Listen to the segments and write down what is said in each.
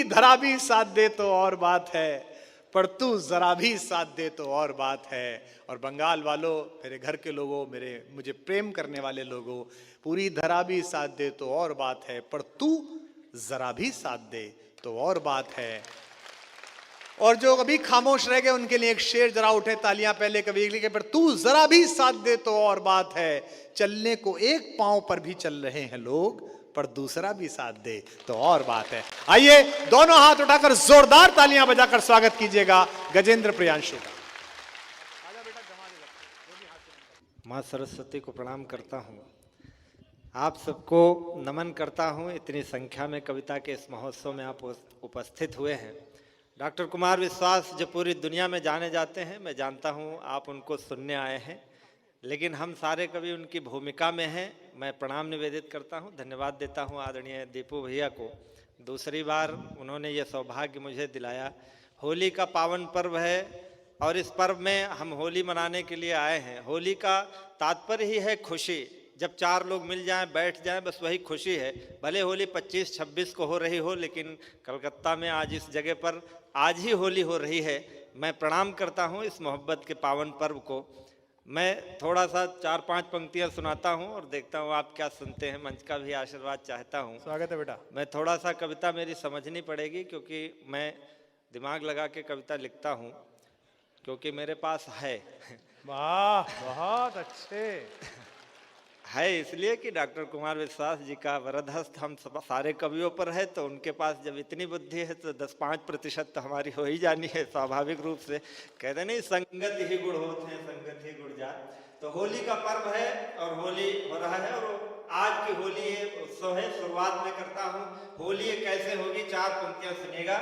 धरा भी साथ दे तो और बात है, पर तू जरा भी साथ दे तो और बात है। और बंगाल वालों, मेरे घर के लोगों, मुझे प्रेम करने वाले लोगों, पूरी धरा भी साथ दे तो और बात है, पर तू जरा भी साथ दे तो और बात है। और जो कभी खामोश रह गए उनके लिए एक शेर, जरा उठे तालियां पहले कभी लिखे, पर तू जरा भी साथ दे तो और बात है। चलने को एक पांव पर भी चल रहे हैं लोग, पर दूसरा भी साथ दे तो और बात है। आइए दोनों हाथ उठाकर जोरदार तालियां बजाकर स्वागत कीजिएगा गजेंद्र प्रियांशु का। माँ सरस्वती को प्रणाम करता हूँ, आप सबको नमन करता हूँ। इतनी संख्या में कविता के इस महोत्सव में आप उपस्थित हुए हैं। डॉक्टर कुमार विश्वास जो पूरी दुनिया में जाने जाते हैं, मैं जानता हूँ आप उनको सुनने आए हैं, लेकिन हम सारे कवि उनकी भूमिका में हैं। मैं प्रणाम निवेदित करता हूँ, धन्यवाद देता हूँ आदरणीय दीपू भैया को। दूसरी बार उन्होंने ये सौभाग्य मुझे दिलाया। होली का पावन पर्व है और इस पर्व में हम होली मनाने के लिए आए हैं। होली का तात्पर्य ही है खुशी। जब चार लोग मिल जाएं, बैठ जाएं, बस वही खुशी है। भले होली 25-26 को हो रही हो, लेकिन कलकत्ता में आज इस जगह पर आज ही होली हो रही है। मैं प्रणाम करता हूँ इस मोहब्बत के पावन पर्व को। मैं थोड़ा सा 4-5 पंक्तियाँ सुनाता हूँ और देखता हूँ आप क्या सुनते हैं। मंच का भी आशीर्वाद चाहता हूँ। स्वागत है बेटा। मैं थोड़ा सा कविता मेरी समझनी पड़ेगी, क्योंकि मैं दिमाग लगा के कविता लिखता हूँ, क्योंकि मेरे पास है। वाह, बहुत अच्छे। है इसलिए कि डॉक्टर कुमार विश्वास जी का वरदहस्त हम सब सारे कवियों पर है, तो उनके पास जब इतनी बुद्धि है तो 10-5% तो हमारी हो ही जानी है स्वाभाविक रूप से। कहते नहीं, संगत ही गुण होते हैं, संगत ही गुण जात। तो होली का पर्व है और होली हो रहा है, और आज की होली है, उत्सव है। शुरुआत में करता हूँ, होली कैसे होगी, 4 पंक्तियां सुनिएगा।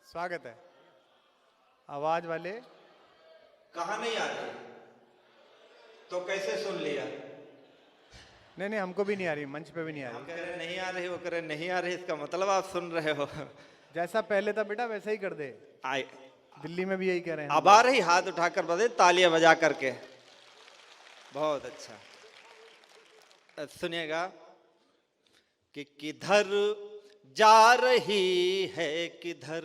स्वागत है। आवाज वाले कहाँ नहीं आ रही तो कैसे सुन लिया? नहीं, हमको भी नहीं आ रही, मंच पे भी नहीं आ हम रही। कह रहे नहीं आ रही, वो कह रहे नहीं आ रही, इसका मतलब आप सुन रहे हो। जैसा पहले था बेटा वैसा ही कर दे। आए, दिल्ली में भी यही कह रहे हैं। अब आ रही, हाथ उठाकर बजे, तालियां बजा करके। बहुत अच्छा। सुनिएगा कि किधर जा रही है, किधर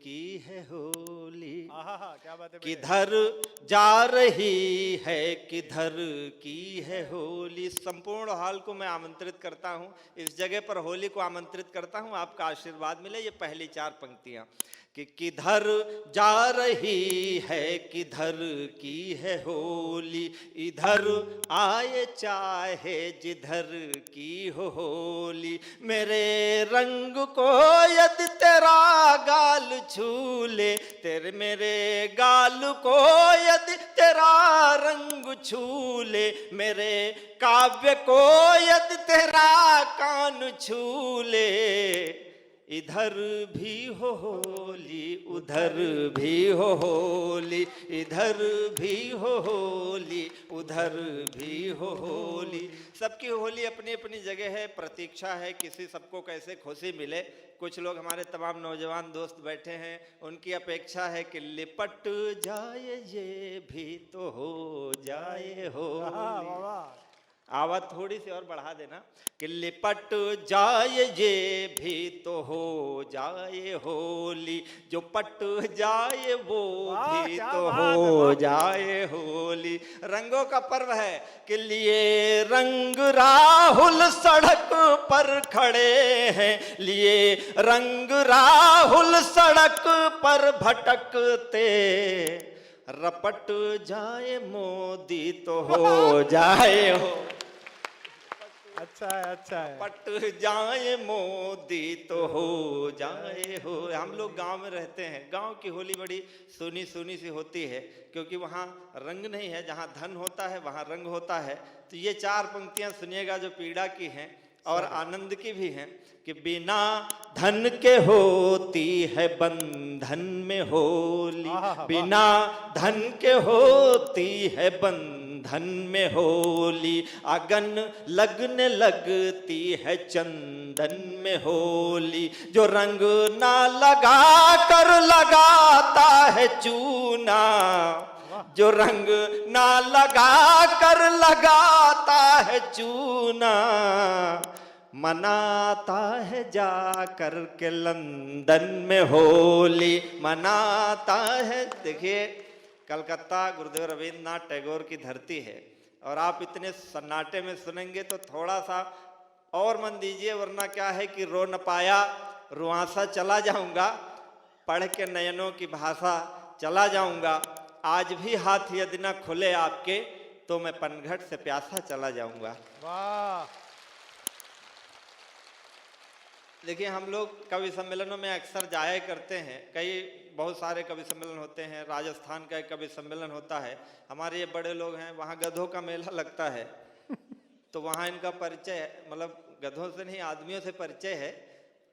की है होली, क्या बात है। किधर जा रही है, किधर की है होली। संपूर्ण हॉल को मैं आमंत्रित करता हूं, इस जगह पर होली को आमंत्रित करता हूं, आपका आशीर्वाद मिले। ये पहली 4 पंक्तियां कि किधर जा रही है, किधर की है होली, इधर आए चाहे जिधर की हो होली। मेरे रंग को यदि तेरा गाल छू ले, तेरे मेरे गाल को यदि तेरा रंग छू ले, मेरे काव्य को यदि तेरा कान छू ले, इधर भी हो होली, उधर भी हो होली, इधर भी हो होली, उधर भी हो होली। सबकी होली अपनी अपनी जगह है, प्रतीक्षा है किसी सबको कैसे खुशी मिले। कुछ लोग हमारे तमाम नौजवान दोस्त बैठे हैं, उनकी अपेक्षा है कि लिपट जाए ये भी तो हो जाए होली। आवाज थोड़ी सी और बढ़ा देना कि लिपट जाए ये भी तो हो जाए होली, जो पट जाए वो भी तो हो जाए होली। रंगों का पर्व है कि लिए रंग राहुल सड़क पर खड़े हैं, लिए रंग राहुल सड़क पर भटकते, रपट जाए मोदी तो हो जाए हो। अच्छा है, अच्छा है। पट जाए मोदी तो हो जाए हो। हम लोग गांव में रहते हैं, गांव की होली बड़ी सुनी सुनी सी होती है, क्योंकि वहाँ रंग नहीं है, जहाँ धन होता है वहाँ रंग होता है। तो ये 4 पंक्तियां सुनिएगा जो पीड़ा की हैं और आनंद की भी हैं कि बिना धन के होती है बंधन में होली, बिना धन के होती है बंधन में होली, अगन लगने लगती है चंदन में होली, जो रंग ना लगा कर लगाता है चूना, जो रंग ना लगा कर लगाता है चूना, मनाता है जा कर के लंदन में होली मनाता है। देखिए कलकत्ता गुरुदेव रविंद्रनाथ टैगोर की धरती है और आप इतने सन्नाटे में सुनेंगे तो थोड़ा सा और मन दीजिए, वरना क्या है कि रो न पाया रुआंसा चला जाऊंगा, पढ़ के नयनों की भाषा चला जाऊंगा। आज भी हाथ यदि न खुले आपके तो मैं पनघट से प्यासा चला जाऊंगा। वाह। देखिए हम लोग कवि सम्मेलनों में अक्सर जाया करते हैं, कई बहुत सारे कवि सम्मेलन होते हैं। राजस्थान का एक कवि सम्मेलन होता है, हमारे ये बड़े लोग हैं, वहाँ गधों का मेला लगता है तो वहाँ इनका परिचय है, मतलब गधों से नहीं आदमियों से परिचय है।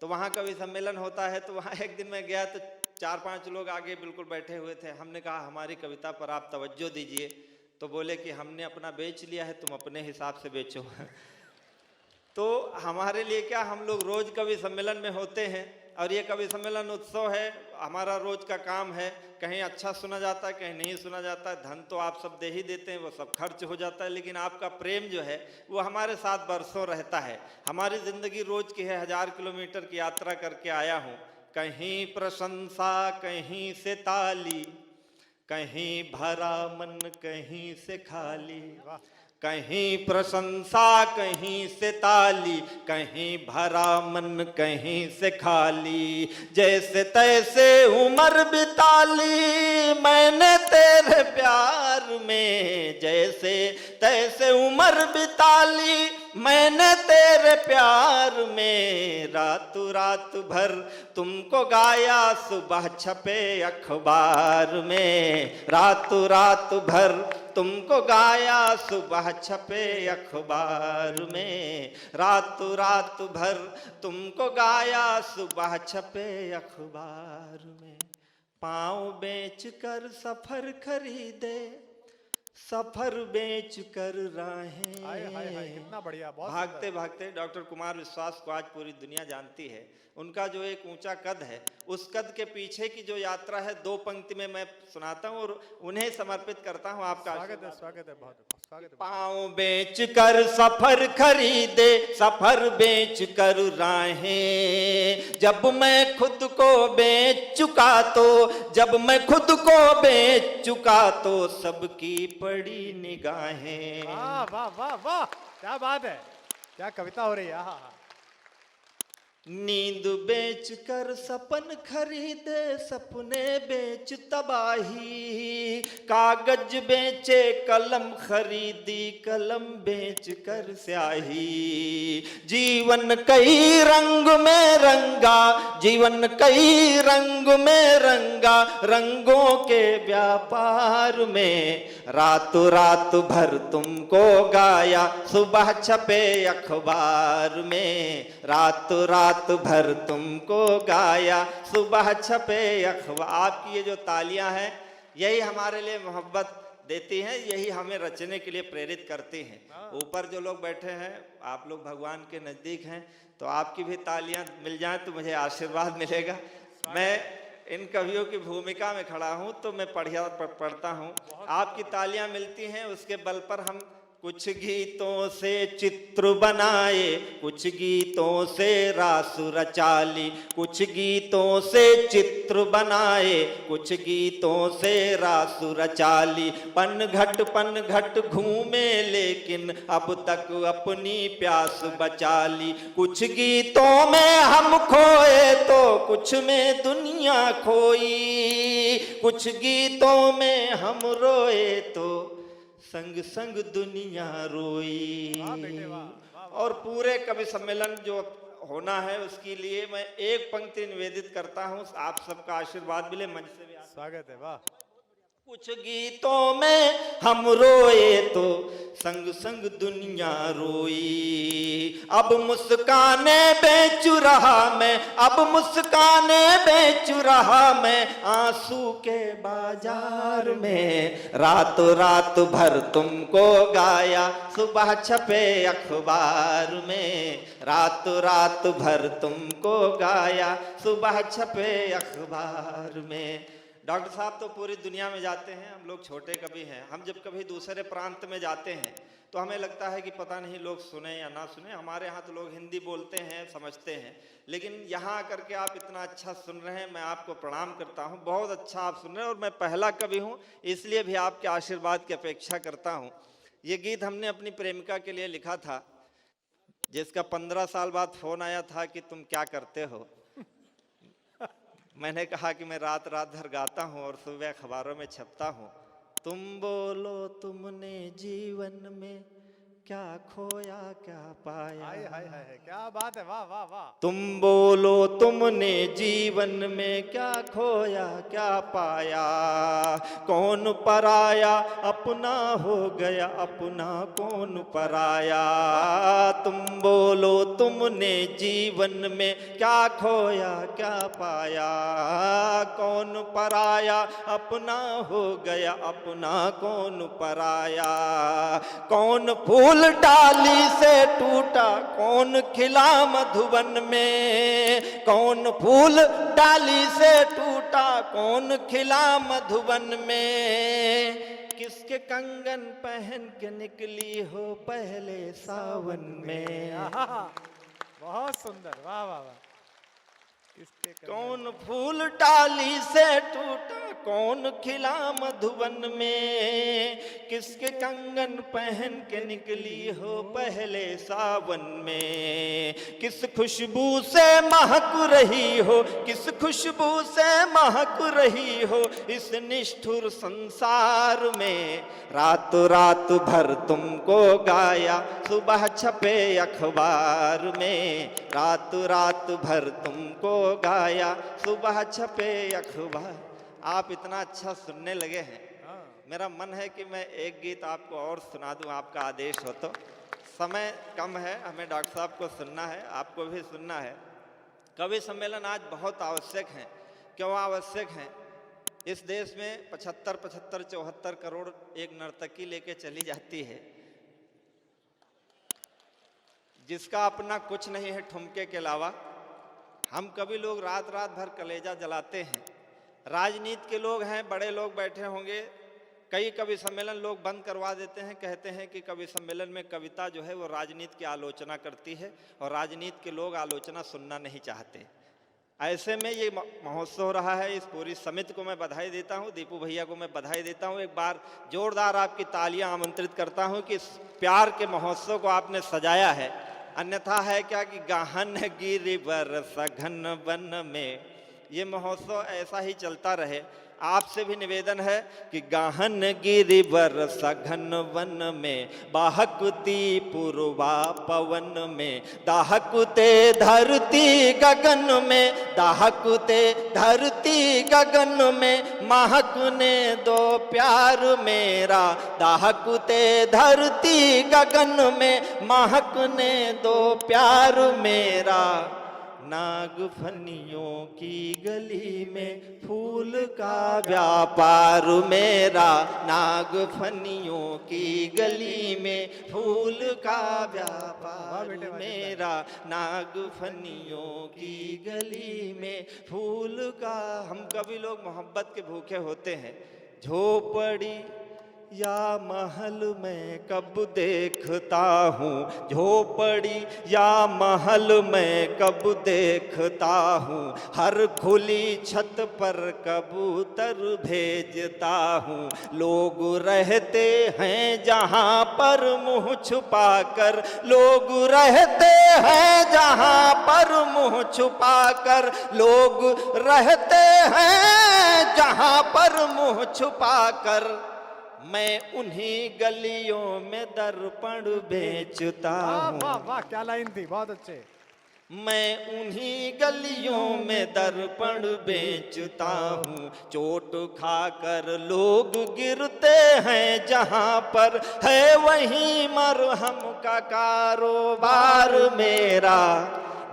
तो वहाँ कवि सम्मेलन होता है, तो वहाँ एक दिन मैं गया तो 4-5 लोग आगे बिल्कुल बैठे हुए थे। हमने कहा हमारी कविता पर आप तवज्जो दीजिए, तो बोले कि हमने अपना बेच लिया है, तुम अपने हिसाब से बेचो तो हमारे लिए क्या, हम लोग रोज कवि सम्मेलन में होते हैं और ये कवि सम्मेलन उत्सव है, हमारा रोज का काम है। कहीं अच्छा सुना जाता है, कहीं नहीं सुना जाता है। धन तो आप सब दे ही देते हैं, वो सब खर्च हो जाता है, लेकिन आपका प्रेम जो है वो हमारे साथ बरसों रहता है। हमारी जिंदगी रोज की है, 1000 किलोमीटर की यात्रा करके आया हूँ। कहीं प्रशंसा कहीं से ताली, कहीं भरा मन कहीं से खाली, कहीं प्रशंसा कहीं से ताली, कहीं भरा मन कहीं से खाली। जैसे तैसे उम्र बिताली मैंने तेरे प्यार में, जैसे तैसे उम्र बिताली मैंने तेरे प्यार में। रातों रात भर तुमको गाया सुबह छपे अखबार में, रातों रात भर तुमको गाया सुबह छपे अखबार में, रातों रात भर तुमको गाया सुबह छपे अखबार में। पाँव बेच कर सफर खरीदे, सफर बेच कर राहें। हाय हाय हाय, कितना बढ़िया, बहुत भागते भागते डॉक्टर कुमार विश्वास को आज पूरी दुनिया जानती है। उनका जो एक ऊंचा कद है, उस कद के पीछे की जो यात्रा है, 2 पंक्ति में मैं सुनाता हूँ और उन्हें समर्पित करता हूँ। आपका स्वागत है, स्वागत है, बहुत स्वागत है। पाँव बेच कर सफर खरीदे, सफर बेच कर राहें। जब मैं खुद को बेच चुका तो, जब मैं खुद को बेच चुका तो सबकी पड़ी निगाहें। वाह वाह वाह वाह, क्या बात है, क्या कविता हो रही है। हाँ हाँ। नींद बेच कर सपन खरीदे, सपने बेच तबाही। कागज बेचे कलम खरीदी, कलम बेच कर स्याही। जीवन कई रंग में रंगा, जीवन कई रंग में रंगा, रंगों के व्यापार में। रातों रात भर तुमको गाया सुबह छपे अखबार में, रातों रात भर तुमको गाया सुबह छपे अखबार। आपकी ये जो तालियां हैं, यही हमारे लिए मोहब्बत देती हैं, यही हमें रचने के लिए प्रेरित करती हैं। ऊपर जो लोग बैठे हैं, आप लोग भगवान के नजदीक हैं, तो आपकी भी तालियां मिल जाएं तो मुझे आशीर्वाद मिलेगा। मैं इन कवियों की भूमिका में खड़ा हूं तो मैं पढ़ता हूं। आपकी तालियां मिलती हैं, उसके बल पर हम कुछ गीतों से चित्र बनाए, कुछ गीतों से रासु रचाली, कुछ गीतों से चित्र बनाए, कुछ गीतों से रासु रचाली। पन घट घूमे लेकिन अब तक अपनी प्यास बचा ली। कुछ गीतों में हम खोए तो कुछ में दुनिया खोई, कुछ गीतों में हम रोए तो संग संग दुनिया रोई। और पूरे कवि सम्मेलन जो होना है उसके लिए मैं एक पंक्ति निवेदित करता हूं, आप सबका आशीर्वाद मिले। मंच से भी स्वागत है। वाह। कुछ गीतों में हम रोए तो संग संग दुनिया रोई। अब मुस्काने बेचू रहा मैं, अब मुस्काने बेचू रहा मैं आंसू के बाजार में। रातों रात भर तुमको गाया सुबह छपे अखबार में, रातों रात भर तुमको गाया सुबह छपे अखबार में। डॉक्टर साहब तो पूरी दुनिया में जाते हैं, हम लोग छोटे कवि हैं। हम जब कभी दूसरे प्रांत में जाते हैं तो हमें लगता है कि पता नहीं लोग सुने या ना सुने। हमारे यहाँ तो लोग हिंदी बोलते हैं, समझते हैं, लेकिन यहाँ आकर के आप इतना अच्छा सुन रहे हैं, मैं आपको प्रणाम करता हूँ। बहुत अच्छा आप सुन रहे हैं और मैं पहला कवि हूँ, इसलिए भी आपके आशीर्वाद की अपेक्षा करता हूँ। ये गीत हमने अपनी प्रेमिका के लिए लिखा था, जिसका 15 साल बाद फोन आया था कि तुम क्या करते हो। मैंने कहा कि मैं रात रात भर गाता हूँ और सुबह अखबारों में छपता हूँ। तुम बोलो तुमने जीवन में क्या खोया क्या पाया। हाय हाय हाय, क्या बात है, वाह वाह वाह। तुम बोलो तुमने जीवन में क्या खोया क्या पाया। कौन पराया अपना हो गया, अपना कौन पराया। तुम बोलो तुमने जीवन में क्या खोया क्या पाया। कौन पराया अपना हो गया, अपना कौन पराया। कौन फूल डाली से टूटा, कौन खिला मधुवन में। कौन फूल डाली से टूटा, कौन खिला मधुवन में। किसके कंगन पहन के निकली हो पहले सावन में। आहा, बहुत सुंदर, वाह वाह वाह। किसके कौन फूल डाली से टूटा, कौन खिला मधुवन में। किसके कंगन पहन के निकली हो पहले सावन में। किस खुशबू से महक रही हो, किस खुशबू से महक रही हो इस निष्ठुर संसार में। रात रात भर तुमको गाया, सुबह छपे अखबार में। रात रात भर तुमको गाया, सुबह छपे अखबार। आप इतना अच्छा सुनने लगे हैं, मेरा मन है कि मैं एक गीत आपको और सुना दूं, आपका आदेश हो तो। समय कम है, हमें डॉक्टर साहब को सुनना है, आपको भी सुनना है। कवि सम्मेलन आज बहुत आवश्यक हैं। क्यों आवश्यक हैं? इस देश में 75, 74 करोड़ एक नर्तकी लेके चली जाती है, जिसका अपना कुछ नहीं है ठुमके के अलावा। हम कवि लोग रात रात भर कलेजा जलाते हैं। राजनीति के लोग हैं, बड़े लोग बैठे होंगे, कई कवि सम्मेलन लोग बंद करवा देते हैं, कहते हैं कि कवि सम्मेलन में कविता जो है वो राजनीति की आलोचना करती है और राजनीति के लोग आलोचना सुनना नहीं चाहते। ऐसे में ये महोत्सव हो रहा है, इस पूरी समिति को मैं बधाई देता हूँ, दीपू भैया को मैं बधाई देता हूँ। एक बार जोरदार आपकी तालियां आमंत्रित करता हूँ कि इस प्यार के महोत्सव को आपने सजाया है। अन्यथा है क्या कि गहन गिरिवर सघन वन में। ये महोत्सव ऐसा ही चलता रहे। आपसे भी निवेदन है कि गहन गिरिवर सघन वन में, बाहकुती पूर्वा पवन में। दाहकुते धरती गगन में, दाहकुते धरती गगन में। महकने दो प्यार मेरा, दाहकुते धरती गगन में। महकने दो प्यार मेरा। नागफनियों की गली में फूल का व्यापार मेरा। नागफनियों की गली में फूल का व्यापार मेरा। नागफनियों की गली में फूल का। हम कभी लोग मोहब्बत के भूखे होते हैं। झोपड़ी या महल में कब देखता हूँ, झोपड़ी या महल में कब देखता हूँ। हर खुली छत पर कबूतर भेजता हूँ। लोग रहते हैं जहाँ पर मुँह छुपा कर, लोग रहते हैं जहाँ पर मुँह छुपा कर। लोग रहते हैं जहाँ पर मुँह छुपा कर। मैं उन्हीं गलियों में दर्पण बेचता हूँ। वाह वाह, क्या लाइन थी, बहुत अच्छे। मैं उन्हीं गलियों में दर्पण बेचता हूँ। चोट खाकर लोग गिरते हैं जहाँ पर, है वहीं मरहम का कारोबार मेरा।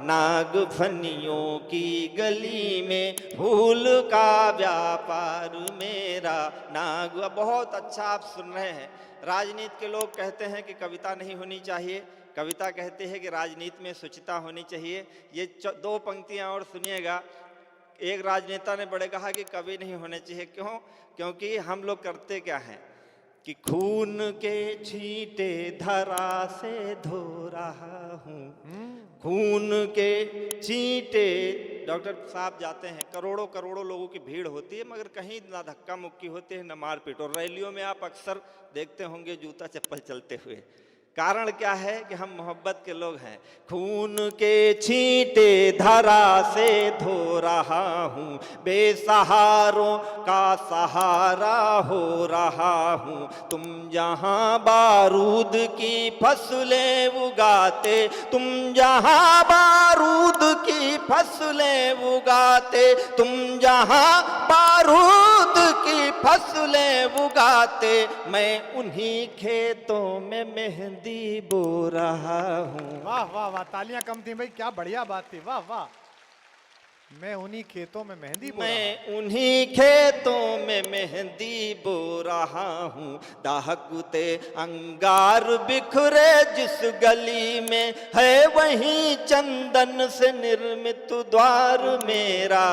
नागफनियों की गली में फूल का व्यापार मेरा। नाग। बहुत अच्छा आप सुन रहे हैं। राजनीति के लोग कहते हैं कि कविता नहीं होनी चाहिए, कविता कहते हैं कि राजनीति में शुचिता होनी चाहिए। ये दो पंक्तियां और सुनिएगा। एक राजनेता ने बड़े कहा कि कवि नहीं होने चाहिए। क्यों? क्योंकि हम लोग करते क्या हैं, कि खून के छींटे धरा से धो रहा हूँ, खून के छींटे। डॉक्टर साहब जाते हैं, करोड़ों करोड़ों लोगों की भीड़ होती है, मगर कहीं ना धक्का मुक्की होती है ना मारपीट। और रैलियों में आप अक्सर देखते होंगे जूता चप्पल चलते हुए। कारण क्या है कि हम मोहब्बत के लोग हैं। खून के छींटे धरा से धो रहा हूँ, बेसहारों का सहारा हो रहा हूँ। तुम जहाँ बारूद की फसलें उगाते, तुम जहाँ बारूद की फसलें उगाते, तुम जहाँ बारूद की फसलें उगाते, मैं उन्हीं खेतों में मेहंदी बो रहा हूँ। वाह वाह वाह, तालियां कम थी भाई, क्या बढ़िया बात थी, वाह वाह। मैं उन्हीं खेतों में मेहंदी बो रहा हूं। मैं उन्हीं खेतों में मेहंदी बो रहा हूँ। दहकते अंगार बिखरे जिस गली में, है वहीं चंदन से निर्मित द्वार मेरा।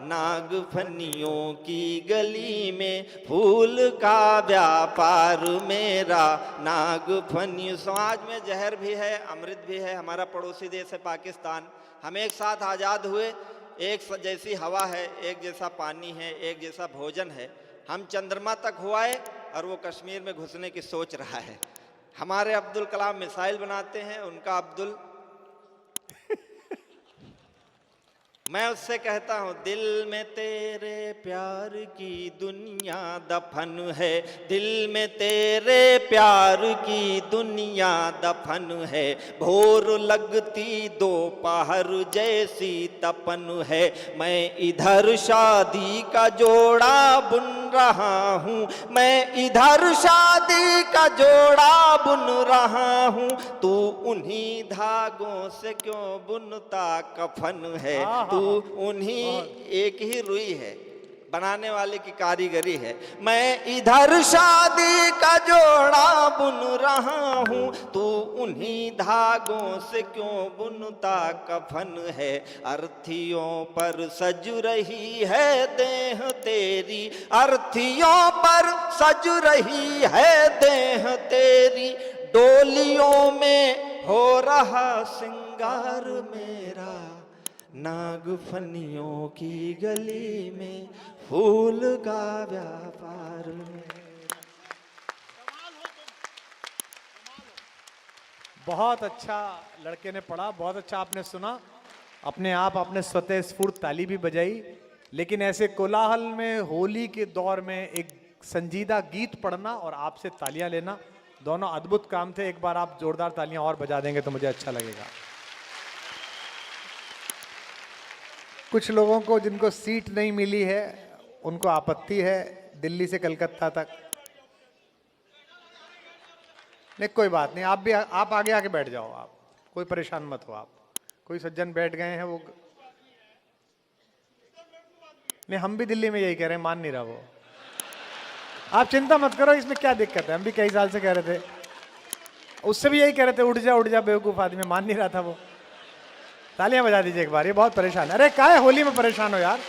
नागफनियों की गली में फूल का व्यापार मेरा। नागफनी, समाज में जहर भी है, अमृत भी है। हमारा पड़ोसी देश है पाकिस्तान, हम एक साथ आज़ाद हुए, एक जैसी हवा है, एक जैसा पानी है, एक जैसा भोजन है। हम चंद्रमा तक हुआए और वो कश्मीर में घुसने की सोच रहा है। हमारे अब्दुल कलाम मिसाइल बनाते हैं, उनका अब्दुल। मैं उससे कहता हूँ, दिल में तेरे प्यार की दुनिया दफन है, दिल में तेरे प्यार की दुनिया दफन है। भोर लगती दोपहर जैसी तपन है। मैं इधर शादी का जोड़ा बुन रहा हूँ, मैं इधर शादी का जोड़ा बुन रहा हूँ। तू उन्हीं धागों से क्यों बुनता कफन है। तू उन्हीं, एक ही रुई है, बनाने वाले की कारीगरी है। मैं इधर शादी का जोड़ा बुन रहा हूँ, तू उन्हीं धागों से क्यों बुनता कफन है। अर्थियों पर सज रही है देह तेरी, अर्थियों पर सज रही है देह तेरी। डोलियों में हो रहा श्रृंगार मेरा। नागफनियों की गली में फूल का व्यापार में। बहुत अच्छा लड़के ने पढ़ा, बहुत अच्छा आपने सुना, अपने आप आपने स्वतः स्फूर्त ताली भी बजाई। लेकिन ऐसे कोलाहल में, होली के दौर में एक संजीदा गीत पढ़ना और आपसे तालियां लेना, दोनों अद्भुत काम थे। एक बार आप जोरदार तालियां और बजा देंगे तो मुझे अच्छा लगेगा। कुछ लोगों को जिनको सीट नहीं मिली है उनको आपत्ति है, दिल्ली से कलकत्ता तक। नहीं कोई बात नहीं, आप भी, आप आगे आके बैठ जाओ, आप कोई परेशान मत हो। आप कोई सज्जन बैठ गए हैं वो, नहीं हम भी दिल्ली में यही कह रहे हैं, मान नहीं रहा वो। आप चिंता मत करो, इसमें क्या दिक्कत है, हम भी कई साल से कह रहे थे, उससे भी यही कह रहे थे उठ जा बेवकूफ आदमी, मान नहीं रहा था वो। तालियां बजा दीजिए एक बार, ये बहुत परेशान है। अरे काहे होली में परेशान हो यार,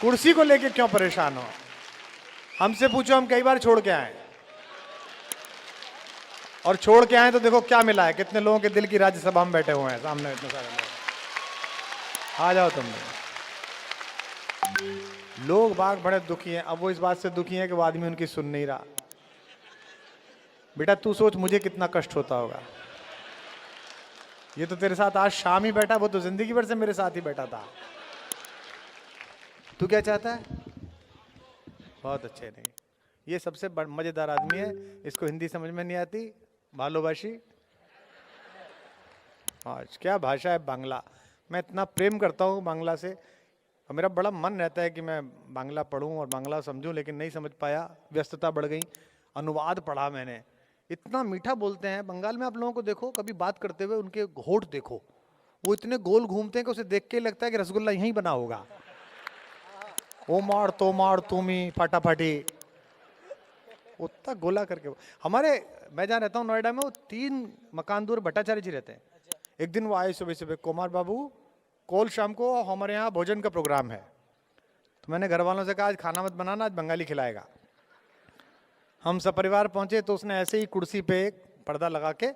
कुर्सी को लेके क्यों परेशान हो। हमसे पूछो, हम कई बार छोड़ के आए, और छोड़ के आए तो देखो क्या मिला है। कितने लोगों के दिल की राज्यसभा में बैठे हुए हैं सामने, इतने सारे लोग। आ जाओ तुम लोग बाग बड़े दुखी हैं। अब वो इस बात से दुखी हैं कि वो आदमी उनकी सुन नहीं रहा। बेटा तू सोच मुझे कितना कष्ट होता होगा। ये तो तेरे साथ आज शाम ही बैठा, वो तो जिंदगी भर से मेरे साथ ही बैठा था। तू क्या चाहता है? बहुत अच्छे। नहीं, ये सबसे मजेदार आदमी है, इसको हिंदी समझ में नहीं आती, भालोबाशी। आज क्या भाषा है बांग्ला, मैं इतना प्रेम करता हूँ बांग्ला से, और मेरा बड़ा मन रहता है कि मैं बांग्ला पढूं और बांग्ला समझूं, लेकिन नहीं समझ पाया, व्यस्तता बढ़ गई। अनुवाद पढ़ा मैंने, इतना मीठा बोलते हैं। बंगाल में आप लोगों को देखो, कभी बात करते हुए उनके होठ देखो, वो इतने गोल घूमते हैं कि उसे देख के लगता है कि रसगुल्ला यहीं बना होगा। ओ मार तो मार तुमी फाटाफाटी, उतना गोला करके। हमारे, मैं जहाँ रहता हूँ नोएडा में, वो 3 मकान दूर भट्टाचार्य जी रहते हैं। एक दिन वो आए सुबह सुबह, कुमार बाबू कल शाम को हमारे यहाँ भोजन का प्रोग्राम है। तो मैंने घर वालों से कहा आज खाना मत बनाना, आज बंगाली खिलाएगा। हम सपरिवार पहुंचे तो उसने ऐसे ही कुर्सी पे एक पर्दा लगा के